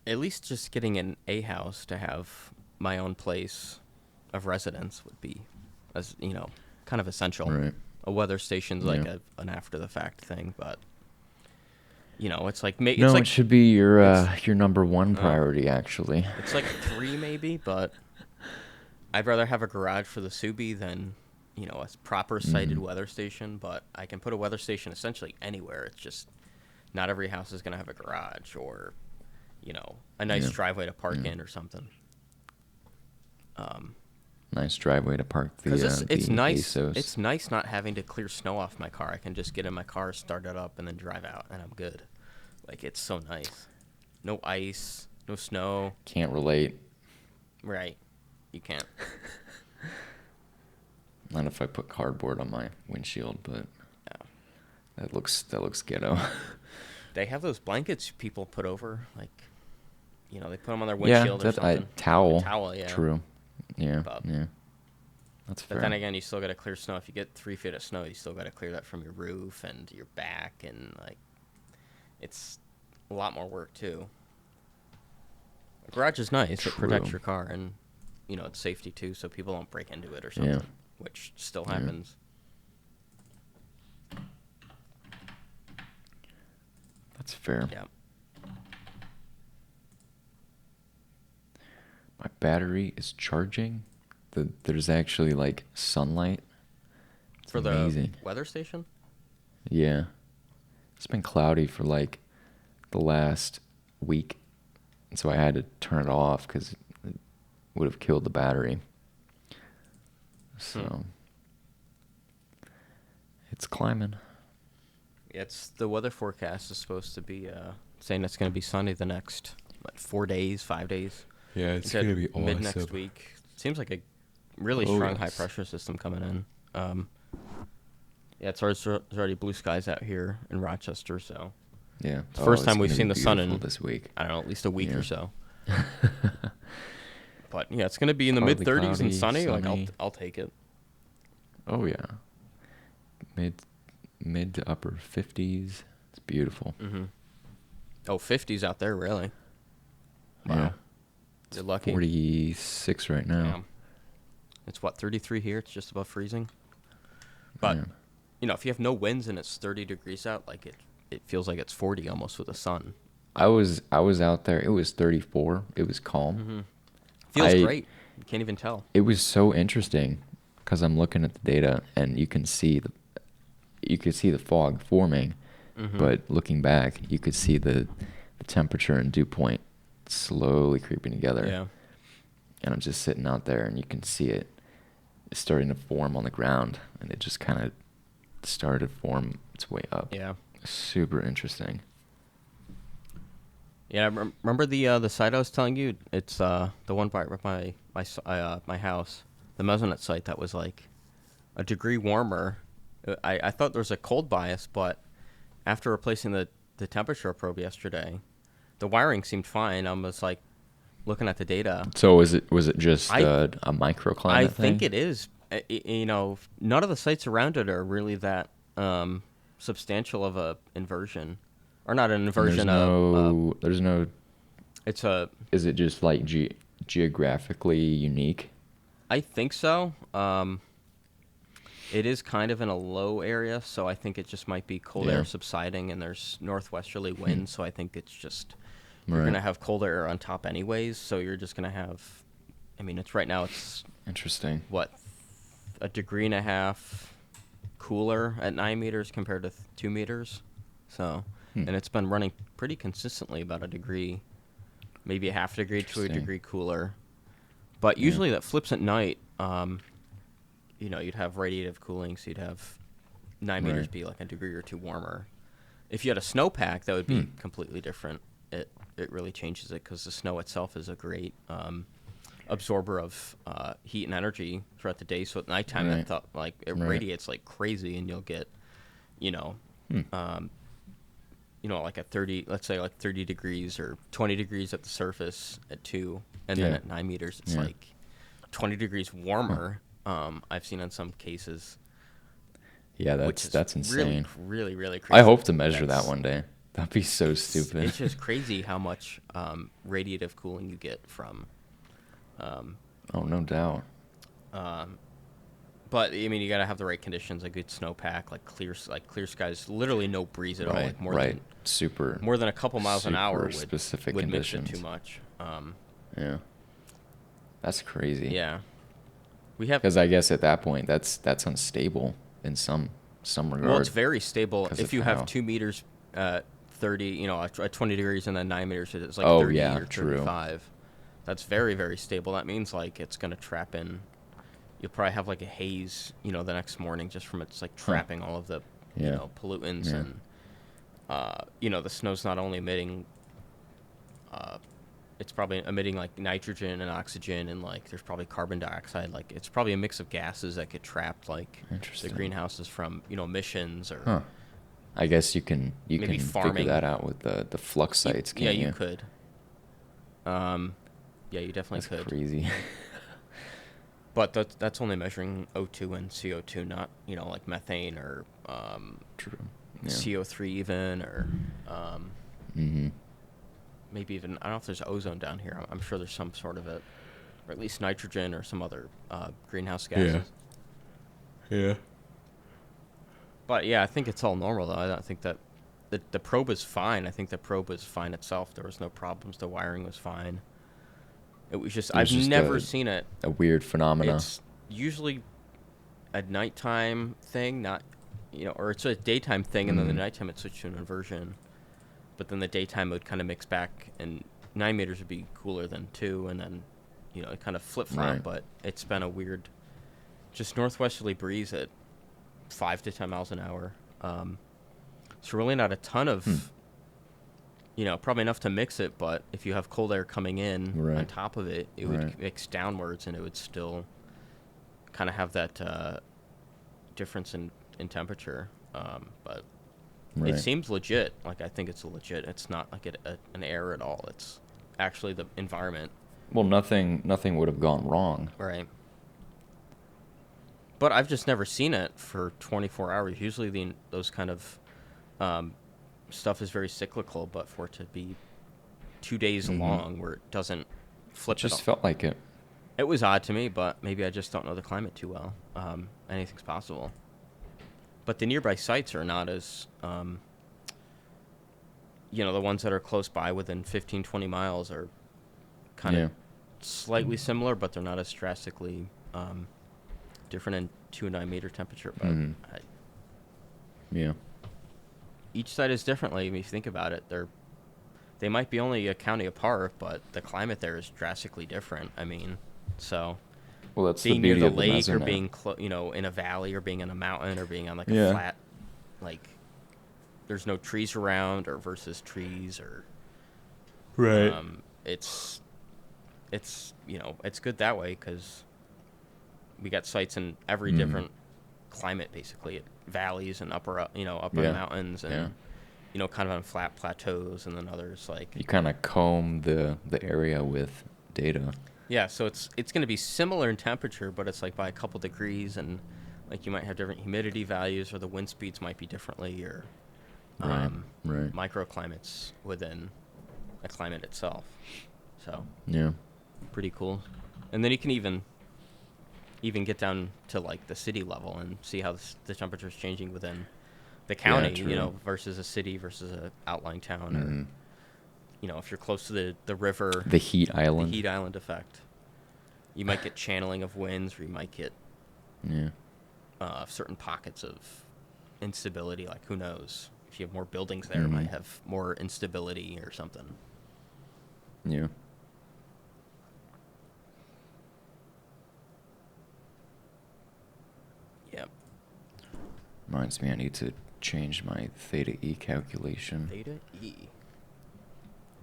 At least just getting in a house to have my own place of residence would be, as you know, kind of essential. Right. A weather station's like an after the fact thing, but you know, it's like it should be your number one priority actually. It's like 3 maybe, but I'd rather have a garage for the Subi than, you know, a proper sited weather station. But I can put a weather station essentially anywhere. It's just not every house is gonna have a garage or, you know, a nice driveway to park in or something. Nice driveway to park the it's nice. ASOS. It's nice not having to clear snow off my car. I can just get in my car, start it up, and then drive out, and I'm good. Like, it's so nice. No ice, no snow. Can't relate. Right. You can't. Not if I put cardboard on my windshield, but that looks ghetto. They have those blankets people put over, like, you know, they put them on their windshield or something. Towel. A towel, yeah. True. Yeah, yeah. That's fair. But then again, you still got to clear snow. If you get 3 feet of snow, you still got to clear that from your roof and your back, and, like, it's a lot more work, too. A garage is nice. True. It protects your car, and, you know, it's safety, too, so people don't break into it or something, which still happens. That's fair. Yeah. My battery is charging. There's actually like sunlight. It's for amazing. The weather station? Yeah. It's been cloudy for like the last week. And so I had to turn it off because it would have killed the battery. So it's climbing. It's the weather forecast is supposed to be saying it's going to be sunny the next 4 days, 5 days. Yeah, it's going to be awesome. Mid next week. Seems like a really strong high pressure system coming in. Yeah, there's already blue skies out here in Rochester, so yeah, it's the first time we've seen the sun in this week. I don't know, at least a week or so. But yeah, it's going to be in the mid 30s and sunny. Like I'll take it. Oh yeah, mid to upper 50s. It's beautiful. Mm-hmm. Oh, 50s out there, really? Wow. Yeah. You're lucky. 46 right now. Yeah. It's 33 here. It's just above freezing. But you know, if you have no winds and it's 30 degrees out, like it feels like it's 40 almost with the sun. I was out there. It was 34. It was calm. Mm-hmm. Feels great. You can't even tell. It was so interesting. because I'm looking at the data, and you can see the fog forming, but looking back, you could see the temperature and dew point slowly creeping together. Yeah. And I'm just sitting out there, and you can see it starting to form on the ground, and it just kind of started to form its way up. Yeah. Super interesting. Yeah, remember the site I was telling you? It's the one by my house, the mesonet site that was like a degree warmer. I thought there was a cold bias, but after replacing the temperature probe yesterday, the wiring seemed fine. I was like looking at the data. So was it just a microclimate I thing? think it is. None of the sites around it are really that substantial of a inversion, or not an inversion. There's no. It's a. Is it just like geographically unique? I think so. It is kind of in a low area, so I think it just might be cold air subsiding, and there's northwesterly winds, so I think it's just you're going to have cold air on top anyways, so you're just going to have, I mean, it's right now it's interesting. What, a degree and a half cooler at 9 meters compared to 2 meters, so, and it's been running pretty consistently about a degree, maybe a half degree to a degree cooler, but usually that flips at night. You'd have radiative cooling, so you'd have 9 meters be like a degree or two warmer. If you had a snowpack, that would be completely different. It really changes it because the snow itself is a great absorber of heat and energy throughout the day. So at nighttime, it radiates like crazy, and you'll get, like at 30, let's say like 30 degrees or 20 degrees at the surface at 2, and then at 9 meters, it's like 20 degrees warmer. I've seen in some cases. Yeah, that's insane. Really, really, really crazy. I hope to measure that one day. That'd be so stupid. It's just crazy how much radiative cooling you get from. No doubt. But I mean, you gotta have the right conditions, a good snowpack, like clear skies, literally no breeze at all, like more than a couple miles an hour would mix it too much. Yeah, that's crazy. Yeah. We have, because I guess at that point that's unstable in some regard. Well, it's very stable if you have 2 meters, 30, at 20 degrees, and then 9 meters, it's like 30 or 35. That's very, very stable. That means like it's gonna trap in. You'll probably have like a haze, the next morning just from it's like trapping all of the, pollutants and, the snow's not only emitting. It's probably emitting like nitrogen and oxygen, and like there's probably carbon dioxide. Like it's probably a mix of gases that get trapped, like the greenhouses from emissions or. I guess you can figure that out with the flux sites. Can't you? You could. Yeah, you definitely could. That's crazy. But that's only measuring O2 and CO2, not like methane or CO3 even, or maybe even, I don't know if there's ozone down here. I'm sure there's some sort of it, or at least nitrogen or some other greenhouse gases. Yeah. But yeah, I think it's all normal though. I don't think that the probe is fine. I think the probe was fine itself. There was no problems. The wiring was fine. It was just, I've never seen it. A weird phenomenon. It's usually a nighttime thing, not, or it's a daytime thing, and then the nighttime it switched to an inversion. But then the daytime would kind of mix back, and 9 meters would be cooler than 2, and then, it kind of flip-flop. Right. But it's been a weird, just northwesterly breeze at 5 to 10 miles an hour. So really not a ton of, probably enough to mix it, but if you have cold air coming in on top of it, it would mix downwards, and it would still kind of have that difference in temperature. But it seems legit. Like, I think it's legit. It's not like an error at all. It's actually the environment. Well, nothing would have gone wrong. Right. But I've just never seen it for 24 hours. Usually those kind of stuff is very cyclical, but for it to be 2 days long where it doesn't flip, just felt like it. It was odd to me, but maybe I just don't know the climate too well. Anything's possible. But the nearby sites are not as, the ones that are close by within 15, 20 miles are kind of slightly similar, but they're not as drastically different in 2 and 9 meter temperature, but yeah. Each site is differently. If you think about it, they might be only a county apart, but the climate there is drastically different. I mean, so well, that's being the beauty near the of lake the or being in a valley or being on a mountain or being on like a Yeah. flat, like there's no trees around or versus trees or right. It's it's good that way because we got sites in every different climate, basically valleys and upper mountains and kind of on flat plateaus, and then others like you kind of comb the area with data. Yeah, so it's going to be similar in temperature, but it's like by a couple degrees, and like you might have different humidity values, or the wind speeds might be differently, or microclimates within a climate itself. So yeah, pretty cool. And then you can even get down to like the city level and see how the temperature is changing within the county, versus a city versus a outlying town, or if you're close to the river, the heat island effect. You might get channeling of winds, or you might get certain pockets of instability. Like, who knows? If you have more buildings there, it might have more instability or something. Yeah. Yep. Reminds me, I need to change my theta E calculation. Theta E.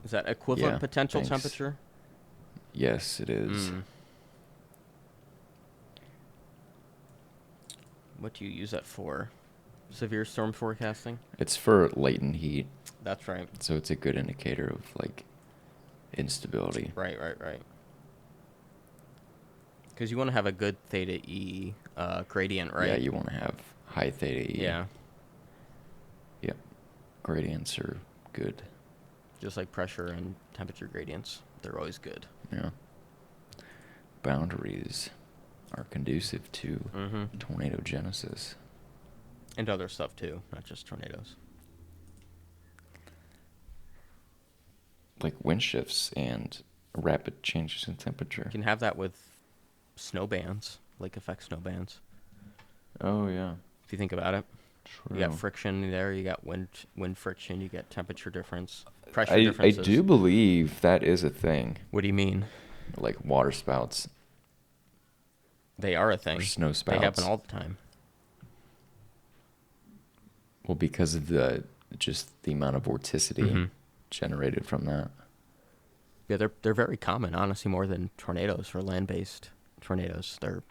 Is that equivalent potential temperature? Yes, it is. What do you use that for? Severe storm forecasting? It's for latent heat. That's right. So it's a good indicator of, like, instability. Right. Because you want to have a good theta E gradient, right? Yeah, you want to have high theta E. Yeah. Yep. Gradients are good. Just like pressure and temperature gradients. They're always good. Yeah. Boundaries are conducive to tornado genesis. And other stuff, too. Not just tornadoes. Like wind shifts and rapid changes in temperature. You can have that with snow bands, lake effect snow bands. Oh, yeah. If you think about it. True. You got friction there, you got wind friction, you get temperature difference, pressure differences. I do believe that is a thing. What do you mean? Like water spouts. They are a thing. Or snow spouts. They happen all the time. Well, because of the amount of vorticity generated from that. Yeah, they're very common, honestly, more than tornadoes or land-based tornadoes. Their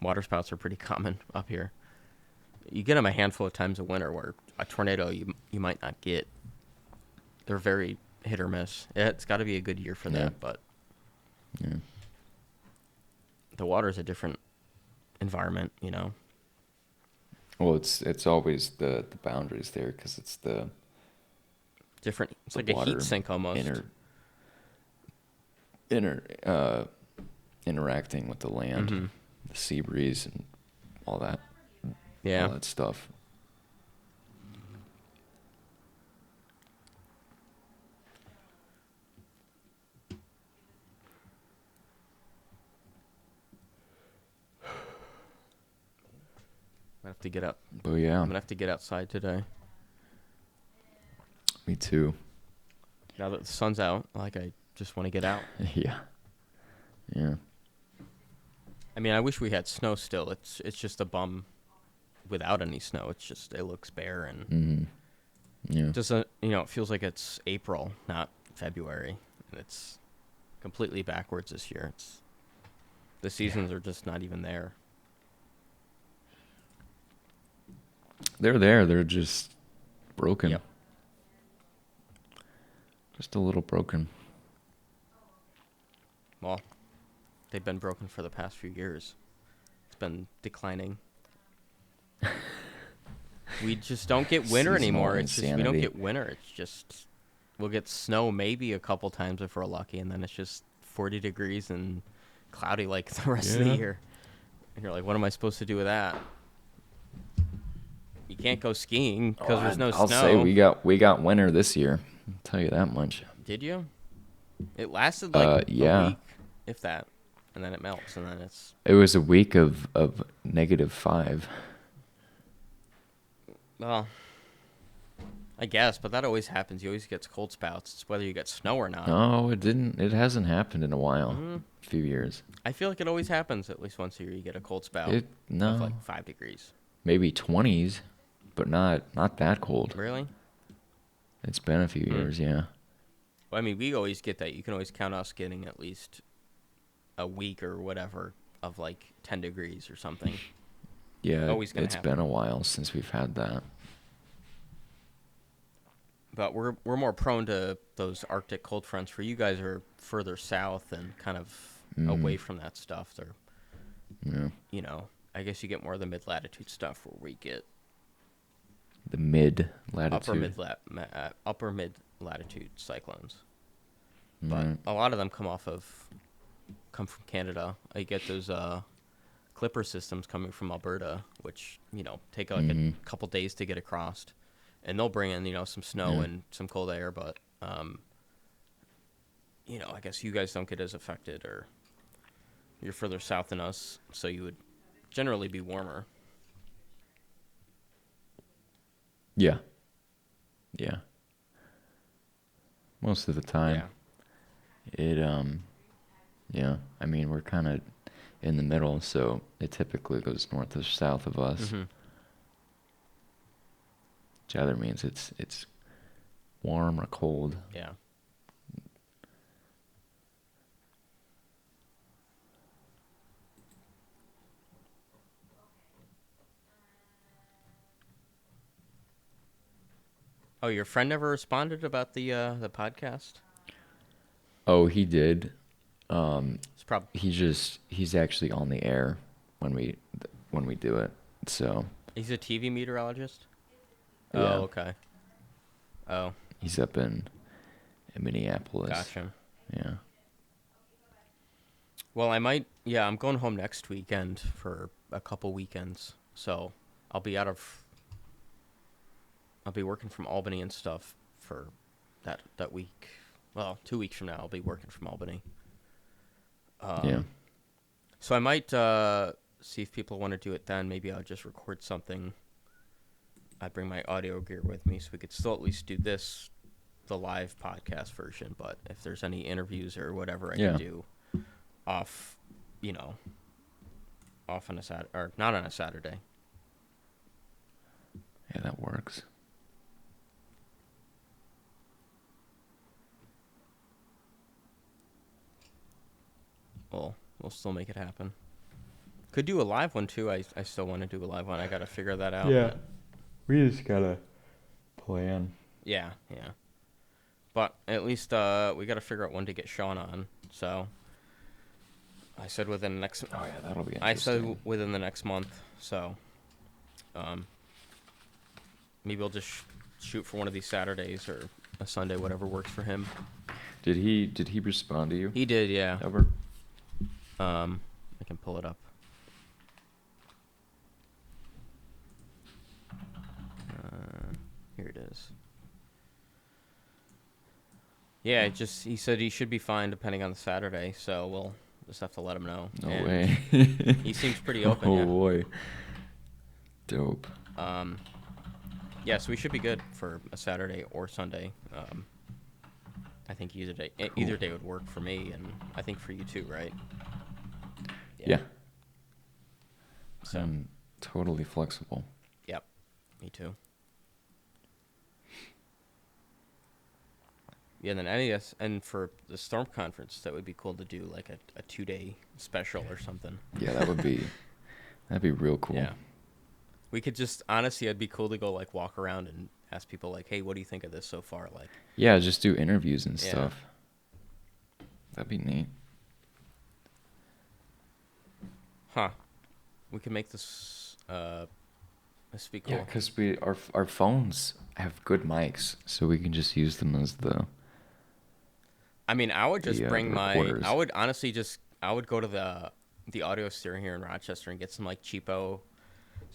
water spouts are pretty common up here. You get them a handful of times a winter, where a tornado you might not get. They're very hit or miss. It's got to be a good year for that, but the water is a different environment, Well, it's always the boundaries there, because it's the different. It's like a heat sink almost. Interacting with the land, the sea breeze, and all that. Yeah. All that stuff. I'm gonna have to get up. But yeah. I'm gonna have to get outside today. Me too. Now that the sun's out, I just want to get out. Yeah. Yeah. I mean, I wish we had snow still. It's just a bum without any snow. It looks bare and yeah. just it feels like it's April, not February, and it's completely backwards this year. The seasons are just not even there. They're there. They're just broken. Yep. Just a little broken. Well, they've been broken for the past few years. It's been declining. We just don't get winter anymore. It's just we don't get winter. It's just we'll get snow maybe a couple times if we're lucky, and then it's just 40 degrees and cloudy like the rest of the year. And you're like, what am I supposed to do with that? You can't go skiing because there's no snow. I'll say we got winter this year. I'll tell you that much. Did you? It lasted like a week, if that. and then it melts, and then it's... It was a week of -5. Well, I guess, but that always happens. You always get cold spouts. It's whether you get snow or not. No, it didn't. It hasn't happened in a while. A few years. I feel like it always happens at least once a year. You get a cold spout of like 5 degrees. Maybe 20s, but not that cold. Really? It's been a few years, yeah. Well, I mean, we always get that. You can always count us getting at least a week or whatever of like 10 degrees or something. Yeah, always gonna it's happen. been a while since we've had that. But we're more prone to those Arctic cold fronts. For you guys are further south and kind of away from that stuff. They're, you know, I guess you get more of the mid-latitude stuff where we get the mid-latitude. upper mid-latitude cyclones. But a lot of them come from Canada. I get those clipper systems coming from Alberta, which, you know, take like a couple days to get across. And they'll bring in, you know, some snow and some cold air, but, you know, I guess you guys don't get as affected, or you're further south than us, so you would generally be warmer. Yeah. Yeah. Most of the time. Yeah. Yeah, I mean, we're kind of in the middle, so it typically goes north or south of us. Mm-hmm. Which either means it's warm or cold. Yeah. Oh, your friend never responded about the podcast? Oh, he did. It's He's actually on the air when we do it. So he's a TV meteorologist? Yeah. Oh, okay. Oh. He's up in Minneapolis. Gotcha. Yeah. Well, I'm going home next weekend for a couple weekends, so I'll be working from Albany and stuff for that week. Well, 2 weeks from now, I'll be working from Albany. Yeah. So I might see if people want to do it then. Maybe I'll just record something. I'd bring my audio gear with me so we could still at least do the live podcast version. But if there's any interviews or whatever I can do off on a Saturday, or not on a Saturday. Yeah, that works. We'll still make it happen. Could do a live one too. I still want to do a live one. I got to figure that out. Yeah. We just gotta plan. Yeah. But at least we got to figure out when to get Sean on. So I said within the next. Oh yeah, that'll be interesting. I said within the next month. So maybe we'll just shoot for one of these Saturdays or a Sunday, whatever works for him. Did he respond to you? He did, yeah. Ever? I can pull it up. Here it is. Yeah, he said he should be fine depending on the Saturday, so we'll just have to let him know. No And way. he seems pretty open. Oh boy. Dope. Yeah, so we should be good for a Saturday or Sunday. I think either day would work for me, and I think for you too, right? Yeah. So I'm totally flexible. Yep. Me too. Yeah, and then and for the Storm Conference, that would be cool to do like a 2-day special or something. Yeah, that'd be real cool. Yeah. We could just, honestly, it'd be cool to go like walk around and ask people like, hey, what do you think of this so far? Like, yeah, just do interviews and stuff. That'd be neat. Huh. We could make this be cool. Yeah, because our phones have good mics, so we can just use them as the. I mean, I would just bring recorders. I would go to the audio store here in Rochester and get some like cheapo,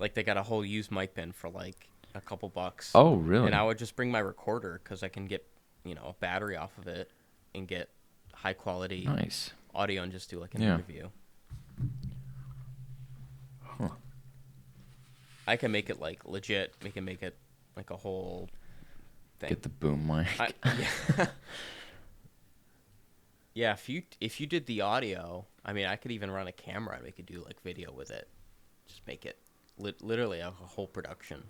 like they got a whole used mic bin for like a couple bucks. Oh, really? And I would just bring my recorder because I can get, a battery off of it and get high quality nice audio and just do like an interview. Huh. I can make it like legit. We can make it like a whole thing. Get the boom mic. Yeah. Yeah, if you did the audio, I mean, I could even run a camera and we could do like video with it. Just make it literally a whole production.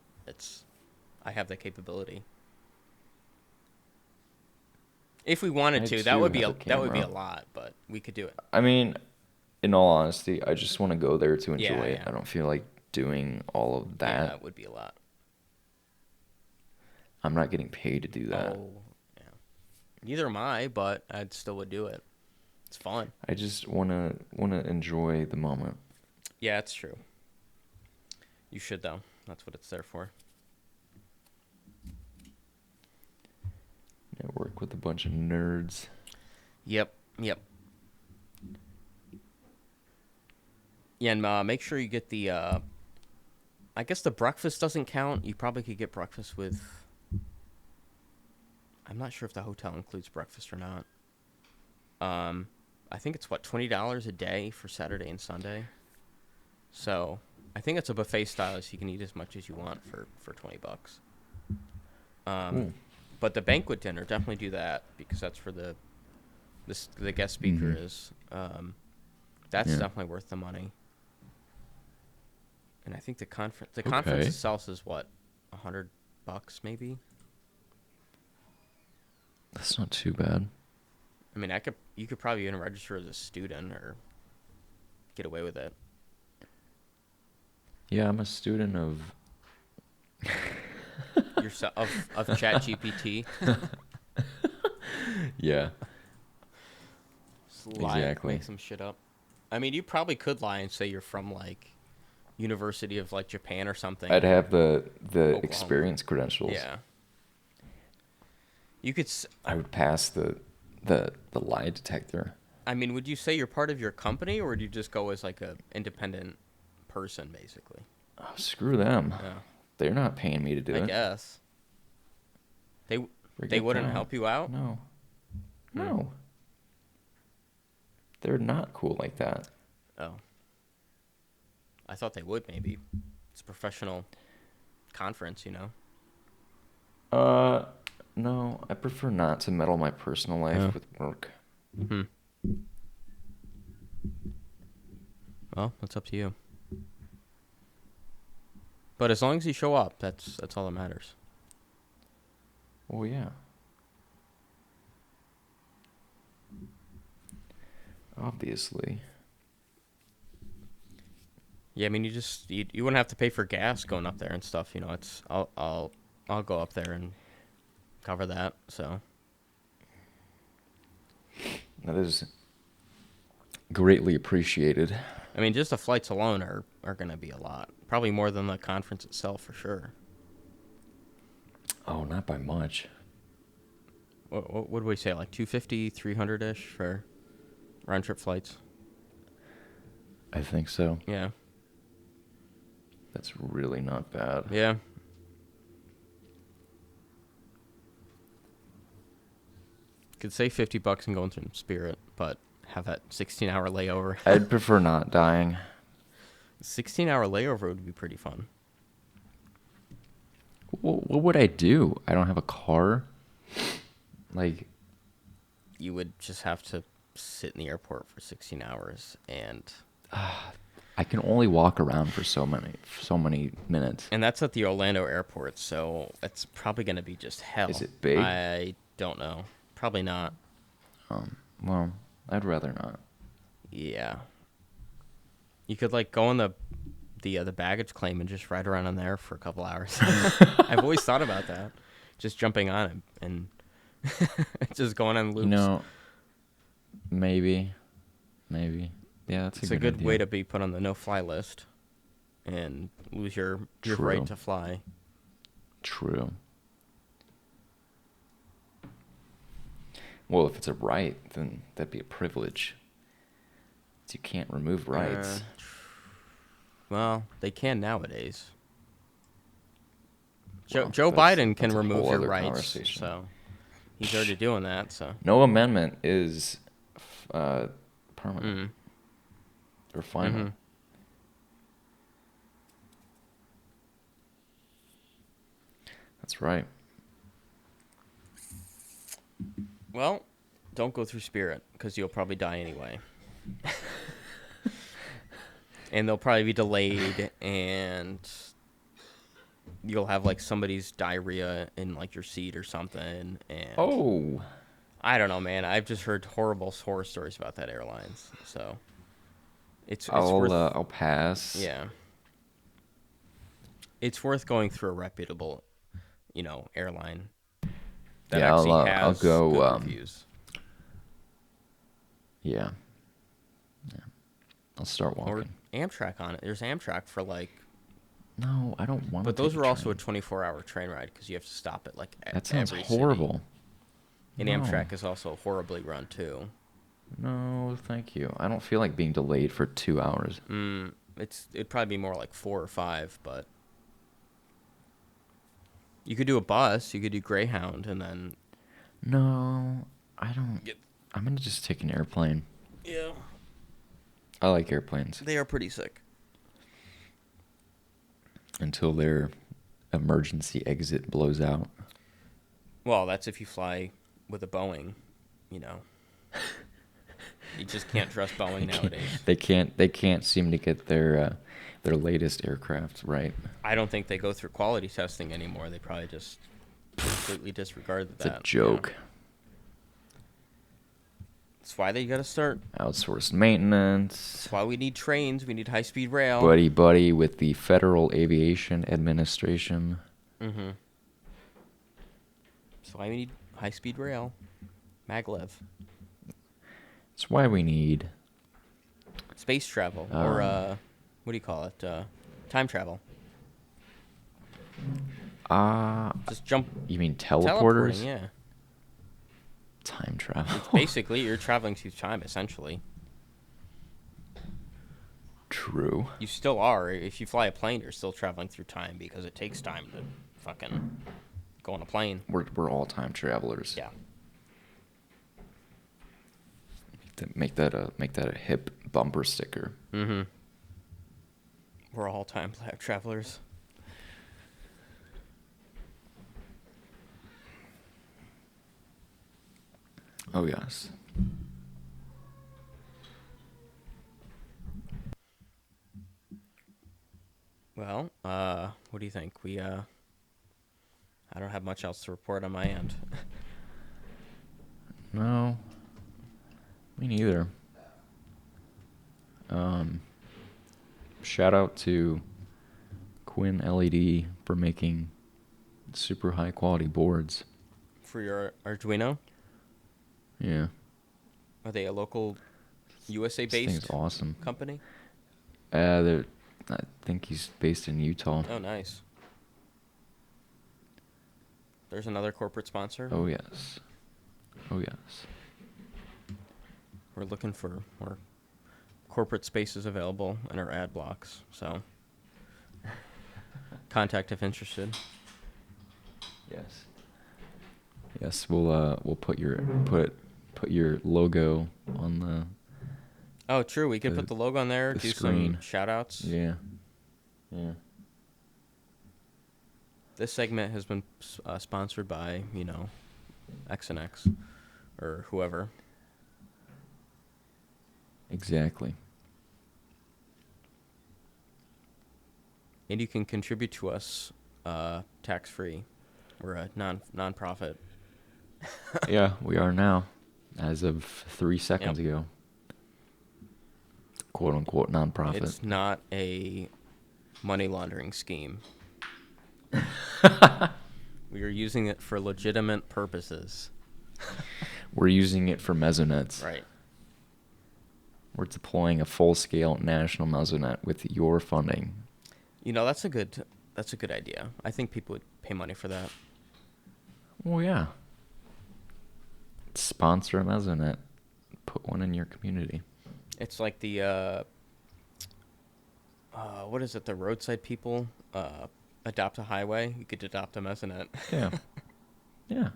I have the capability. If we wanted to, that would be a lot, but we could do it. I mean, in all honesty, I just want to go there to enjoy it. Yeah. I don't feel like doing all of that. Yeah, that would be a lot. I'm not getting paid to do that. Oh, yeah. Neither am I, but I still would do it. It's fun. I just wanna enjoy the moment. Yeah, it's true. You should, though. That's what it's there for. Network with a bunch of nerds. Yep. Yeah, and make sure you get the, I guess the breakfast doesn't count. You probably could get breakfast with, I'm not sure if the hotel includes breakfast or not. I think it's, $20 a day for Saturday and Sunday. So I think it's a buffet style, so you can eat as much as you want for $20. But the banquet dinner, definitely do that because that's for the guest speaker is. That's definitely worth the money. And I think the conference itself is $100 maybe. That's not too bad. I mean, you could probably even register as a student or get away with it. Yeah, I'm a student of of ChatGPT. Yeah. Exactly. Make some shit up. I mean, you probably could lie and say you're from like University of like Japan or something. I'd have the experience credentials. Yeah. You could. I would pass the lie detector. I mean, would you say you're part of your company, or would you just go as like a independent person, basically? Oh, screw them. Yeah. They're not paying me to do it. I guess. They wouldn't help you out? No. No. They're not cool like that. Oh. I thought they would, maybe. It's a professional conference, you know? No. I prefer not to meddle my personal life with work. Mm-hmm. Well, that's up to you. But as long as you show up, that's all that matters. Well, yeah. Obviously. Yeah, I mean, you wouldn't have to pay for gas going up there and stuff. You know, I'll go up there and cover that. So that is greatly appreciated. I mean, just the flights alone are going to be a lot. Probably more than the conference itself, for sure. Oh, not by much. What would we say, like 250, 300-ish for round-trip flights? I think so. Yeah. That's really not bad. Yeah. Could save $50 and go into Spirit, but have that 16-hour layover. I'd prefer not dying. 16-hour layover would be pretty fun. What would I do? I don't have a car. Like, you would just have to sit in the airport for 16 hours and I can only walk around for so many minutes. And that's at the Orlando airport, so it's probably going to be just hell. Is it big? I don't know. Probably not. Well, I'd rather not. Yeah. You could like go on the baggage claim and just ride around on there for a couple hours. I've always thought about that. Just jumping on it and just going on loops. You know, maybe. Yeah, that's it's a good way to be put on the no-fly list and lose your right to fly. True. Well, if it's a right, then that'd be a privilege. You can't remove rights. Well, they can nowadays. Joe Biden can remove your rights, so he's already doing that. So no amendment is permanent or final. Mm-hmm. That's right. Well, don't go through Spirit, because you'll probably die anyway. And they'll probably be delayed, and you'll have, like, somebody's diarrhea in, like, your seat or something. And I don't know, man. I've just heard horrible horror stories about that airlines. So it's worth... I'll pass. Yeah. It's worth going through a reputable, airline that actually has I'll go, good reviews. Yeah. I'll start walking. Or Amtrak on it. There's Amtrak for, like... No, I don't want to. But those are also a 24-hour train ride, because you have to stop at, like, that sounds every horrible. City. And Amtrak is also horribly run, too. No, thank you. I don't feel like being delayed for 2 hours. It'd probably be more like 4 or 5, but... You could do a bus. You could do Greyhound, and then... No, I don't... I'm going to just take an airplane. Yeah. I like airplanes. They are pretty sick. Until their emergency exit blows out. Well, that's if you fly with a Boeing, You just can't trust Boeing nowadays. They can't seem to get their latest aircraft right. I don't think they go through quality testing anymore. They probably just completely disregard that. It's a joke. That's why they got to start outsourced maintenance. That's why we need trains. We need high-speed rail. Buddy with the Federal Aviation Administration. Mm-hmm. That's why we need high-speed rail. Maglev. That's why we need... space travel. Or, what do you call it? Time travel. Just jump... You mean teleporters? Yeah. Time travel. It's basically, you're traveling through time, essentially. True. You still are. If you fly a plane, you're still traveling through time, because it takes time to fucking go on a plane. We're all time travelers. Yeah. To make that a hip bumper sticker. Mm-hmm. We're all time travelers. Oh yes. Well, what do you think? I don't have much else to report on my end. No. Me neither. Shout out to Quinn LED for making super high quality boards. For your Arduino? Yeah. Are they a local USA based This thing's awesome. company? I think he's based in Utah. Oh, nice. There's another corporate sponsor. Oh yes. Oh yes. We're looking for more corporate spaces available in our ad blocks, so contact if interested. Yes. Yes, we'll put your logo on the... Oh, true. We could put the logo on there, do screen. some shout-outs. Yeah. Yeah. This segment has been sponsored by, X and X or whoever. Exactly. And you can contribute to us tax-free. We're a non-profit. Yeah, we are now, as of 3 seconds ago. Quote unquote non-profit. It's not a money laundering scheme. We are using it for legitimate purposes. We're using it for Mesonets. Right. We're deploying a full-scale national Mesonet with your funding. That's a good idea. I think people would pay money for that. Well, yeah. Sponsor a Mesonet. Put one in your community. It's like the what is it? The roadside people adopt a highway. You could adopt a Mesonet. Yeah. Yeah.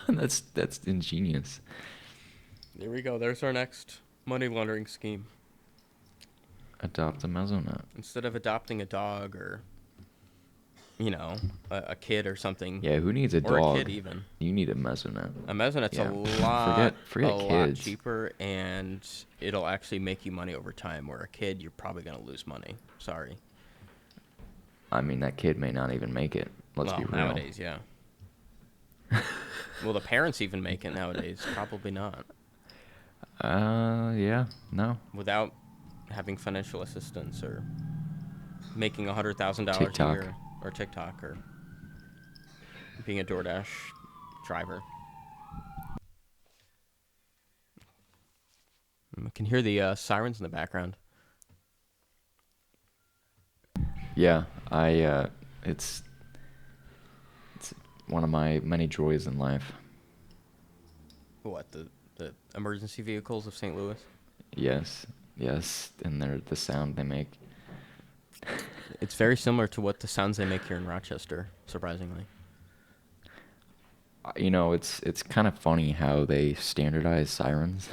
That's ingenious. There we go. There's our next money laundering scheme. Adopt a Mesonet. Instead of adopting a dog or, a kid or something. Yeah, who needs a dog? Or a kid even. You need a Mesonet. A Mesonet's a lot kids. cheaper, and it'll actually make you money over time. Where a kid, you're probably going to lose money. Sorry. I mean, that kid may not even make it. Let's be real. Nowadays, yeah. Will the parents even make it nowadays? Probably not. Yeah, no. Without having financial assistance or making $100,000 a year, or TikTok, or being a DoorDash driver. I can hear the sirens in the background. Yeah, it's one of my many joys in life. What, the emergency vehicles of St. Louis? Yes, and the sound they make. It's very similar to what the sounds they make here in Rochester, surprisingly. It's kind of funny how they standardize sirens.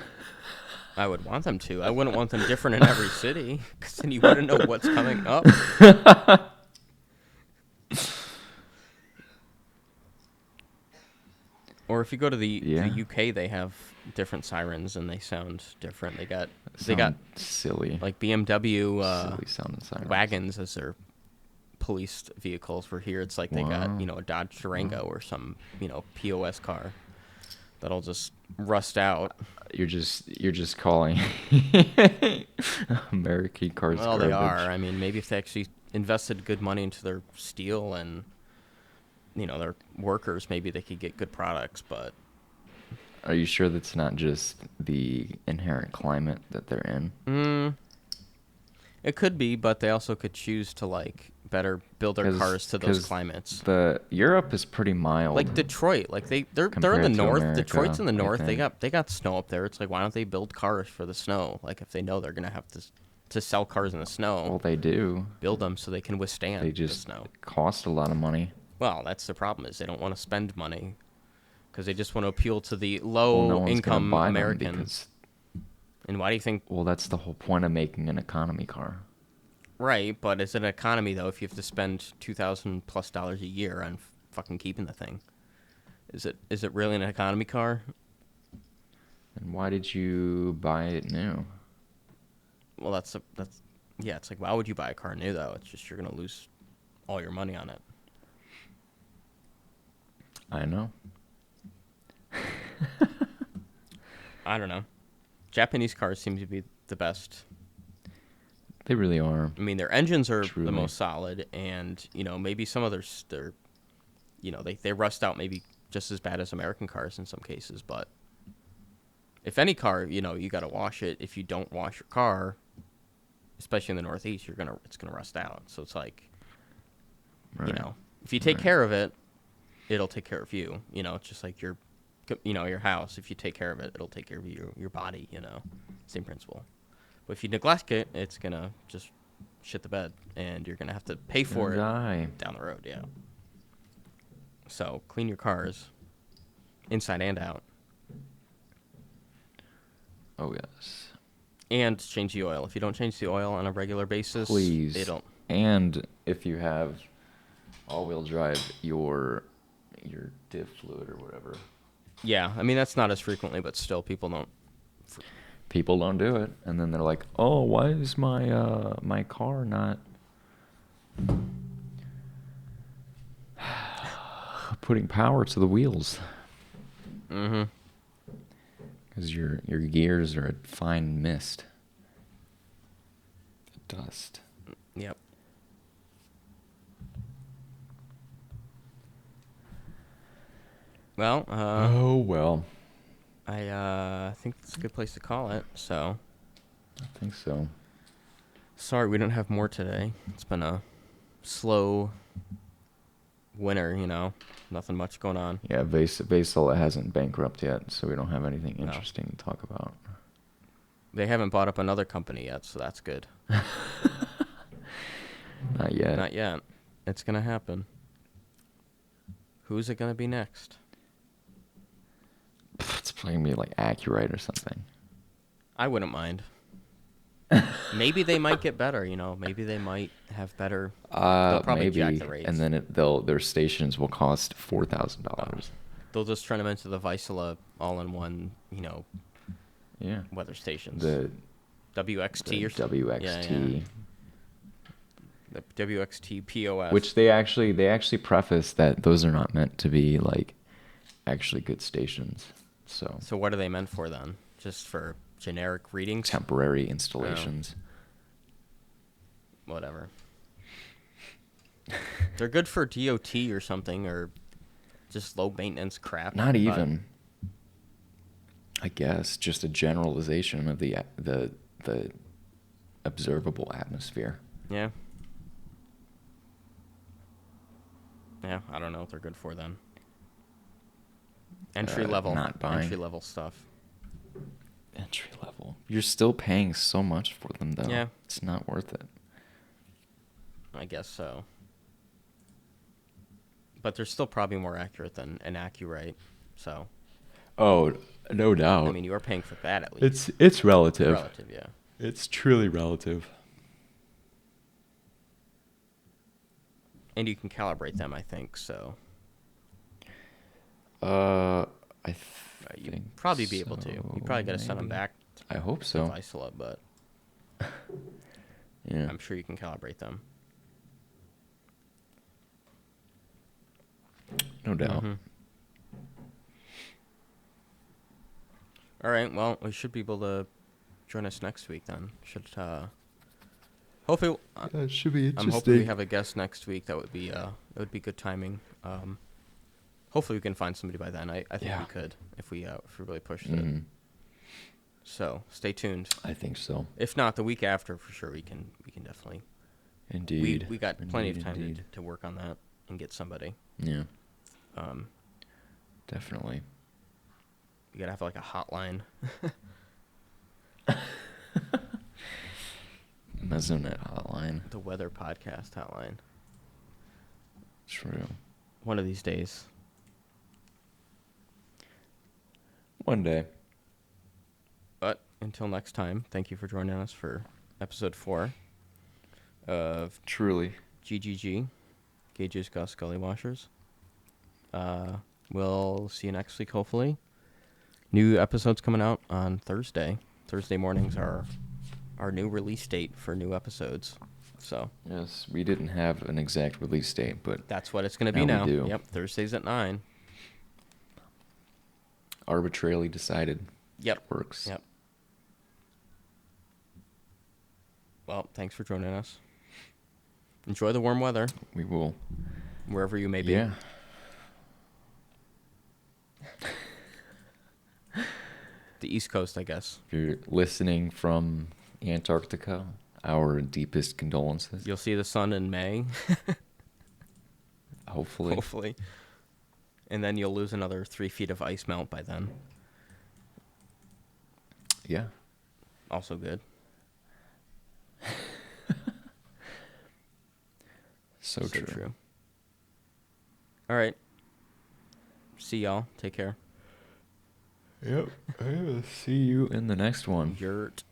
I would want them to. I wouldn't want them different in every city, because then you wouldn't know what's coming up. Or if you go to the UK, they have different sirens and they sound different. They got silly, like BMW silly sounding sirens. Wagons as their police vehicles. For here, it's like they got a Dodge Durango or some POS car that'll just rust out. You're just calling American cars Well, garbage. they are. I mean, maybe if they actually invested good money into their steel and their workers, maybe they could get good products. But are you sure that's not just the inherent climate that they're in? It could be, but they also could choose to better build their cars to those climates. Europe is pretty mild. Like Detroit, they're in the north. America, Detroit's in the north. They got snow up there. It's like, why don't they build cars for the snow? Like, if they know they're gonna have to sell cars in the snow. Well, they do build them so they can withstand the snow. Cost a lot of money. Well, that's the problem, is they don't want to spend money because they just want to appeal to the low-income American. And why do you think? Well, that's the whole point of making an economy car. Right, but is it an economy, though, if you have to spend $2,000+ a year on fucking keeping the thing? Is it really an economy car? And why did you buy it new? Well, it's like, why would you buy a car new, though? It's just you're going to lose all your money on it. I know. I don't know. Japanese cars seem to be the best. They really are. I mean, their engines are the most solid, and maybe some of their they rust out maybe just as bad as American cars in some cases. But if any car, you got to wash it. If you don't wash your car, especially in the Northeast, it's gonna rust out. So it's like, if you take care of it, it'll take care of you. It's just like your house. If you take care of it, it'll take care of your body. Same principle. But if you neglect it, it's gonna just shit the bed, and you're gonna have to pay for it down the road. Yeah. So clean your cars, inside and out. Oh yes. And change the oil. If you don't change the oil on a regular basis, please. They don't. And if you have all-wheel drive, your diff fluid or whatever. Yeah, I mean that's not as frequently, but still, people don't. People don't do it, and then they're like, "Oh, why is my car not putting power to the wheels?" Mm-hmm. Because your gears are a fine mist, dust. Yep. Well. Oh well. I think that's a good place to call it. So. I think so. Sorry, we don't have more today. It's been a slow winter, Nothing much going on. Yeah, Basel hasn't bankrupted yet, so we don't have anything interesting to talk about. They haven't bought up another company yet, so that's good. Not yet. Not yet. It's going to happen. Who's it going to be next? It's It's like gonna be like Accurate or something. I wouldn't mind. Maybe they might get better, Maybe they might have better. They'll probably maybe, jack the rates. and then their stations will cost $4,000. They'll just turn them into the Vizsla all-in-one, Yeah. weather stations. The WXT or something. WXT. Yeah. The WXT POS. Which they actually preface that those are not meant to be like actually good stations. So what are they meant for then? Just for generic readings? Temporary installations. Oh. Whatever. They're good for DOT or something, or just low maintenance crap. Not even. I guess just a generalization of the observable atmosphere. Yeah. Yeah, I don't know what they're good for then. Entry level. Not buying. Entry level stuff. Entry level. You're still paying so much for them, though. Yeah. It's not worth it. I guess so. But they're still probably more accurate than an Accurate, so. Oh, no doubt. I mean, you are paying for that at least. It's relative. Relative, yeah. It's truly relative. And you can calibrate them, I think, so. I You'd think probably be able to. You probably got to send them maybe. back I hope so. to Vizsla, but Yeah. I'm sure you can calibrate them. No doubt. Mm-hmm. All right, well, we should be able to join us next week then. Hopefully, It should be I'm hoping we have a guest next week. That would be good timing. Hopefully we can find somebody by then. I think we could if we really pushed it. So stay tuned. I think so. If not, the week after for sure we can definitely. Indeed. We got plenty of time to work on that and get somebody. Yeah. Definitely. We gotta have like a hotline. Mesonet hotline. The weather podcast hotline. True. One of these days. One day. But until next time, thank you for joining us for episode 4 of Truly. GGG, Gauges, Gusts, Gullywashers. We'll see you next week, hopefully. New episodes coming out on Thursday. Thursday mornings are our new release date for new episodes. So Yes, we didn't have an exact release date, but that's what it's going to be now. we do. Yep, Thursdays at 9. Arbitrarily decided. Yep. It works. Yep. Well, thanks for joining us. Enjoy the warm weather. We will. Wherever you may be. Yeah. The East Coast, I guess. If you're listening from Antarctica, our deepest condolences. You'll see the sun in May. Hopefully. Hopefully. And then you'll lose another 3 feet of ice melt by then. Yeah. Also good. So true. All right. See y'all. Take care. Yep. See you in the next one. Yurt.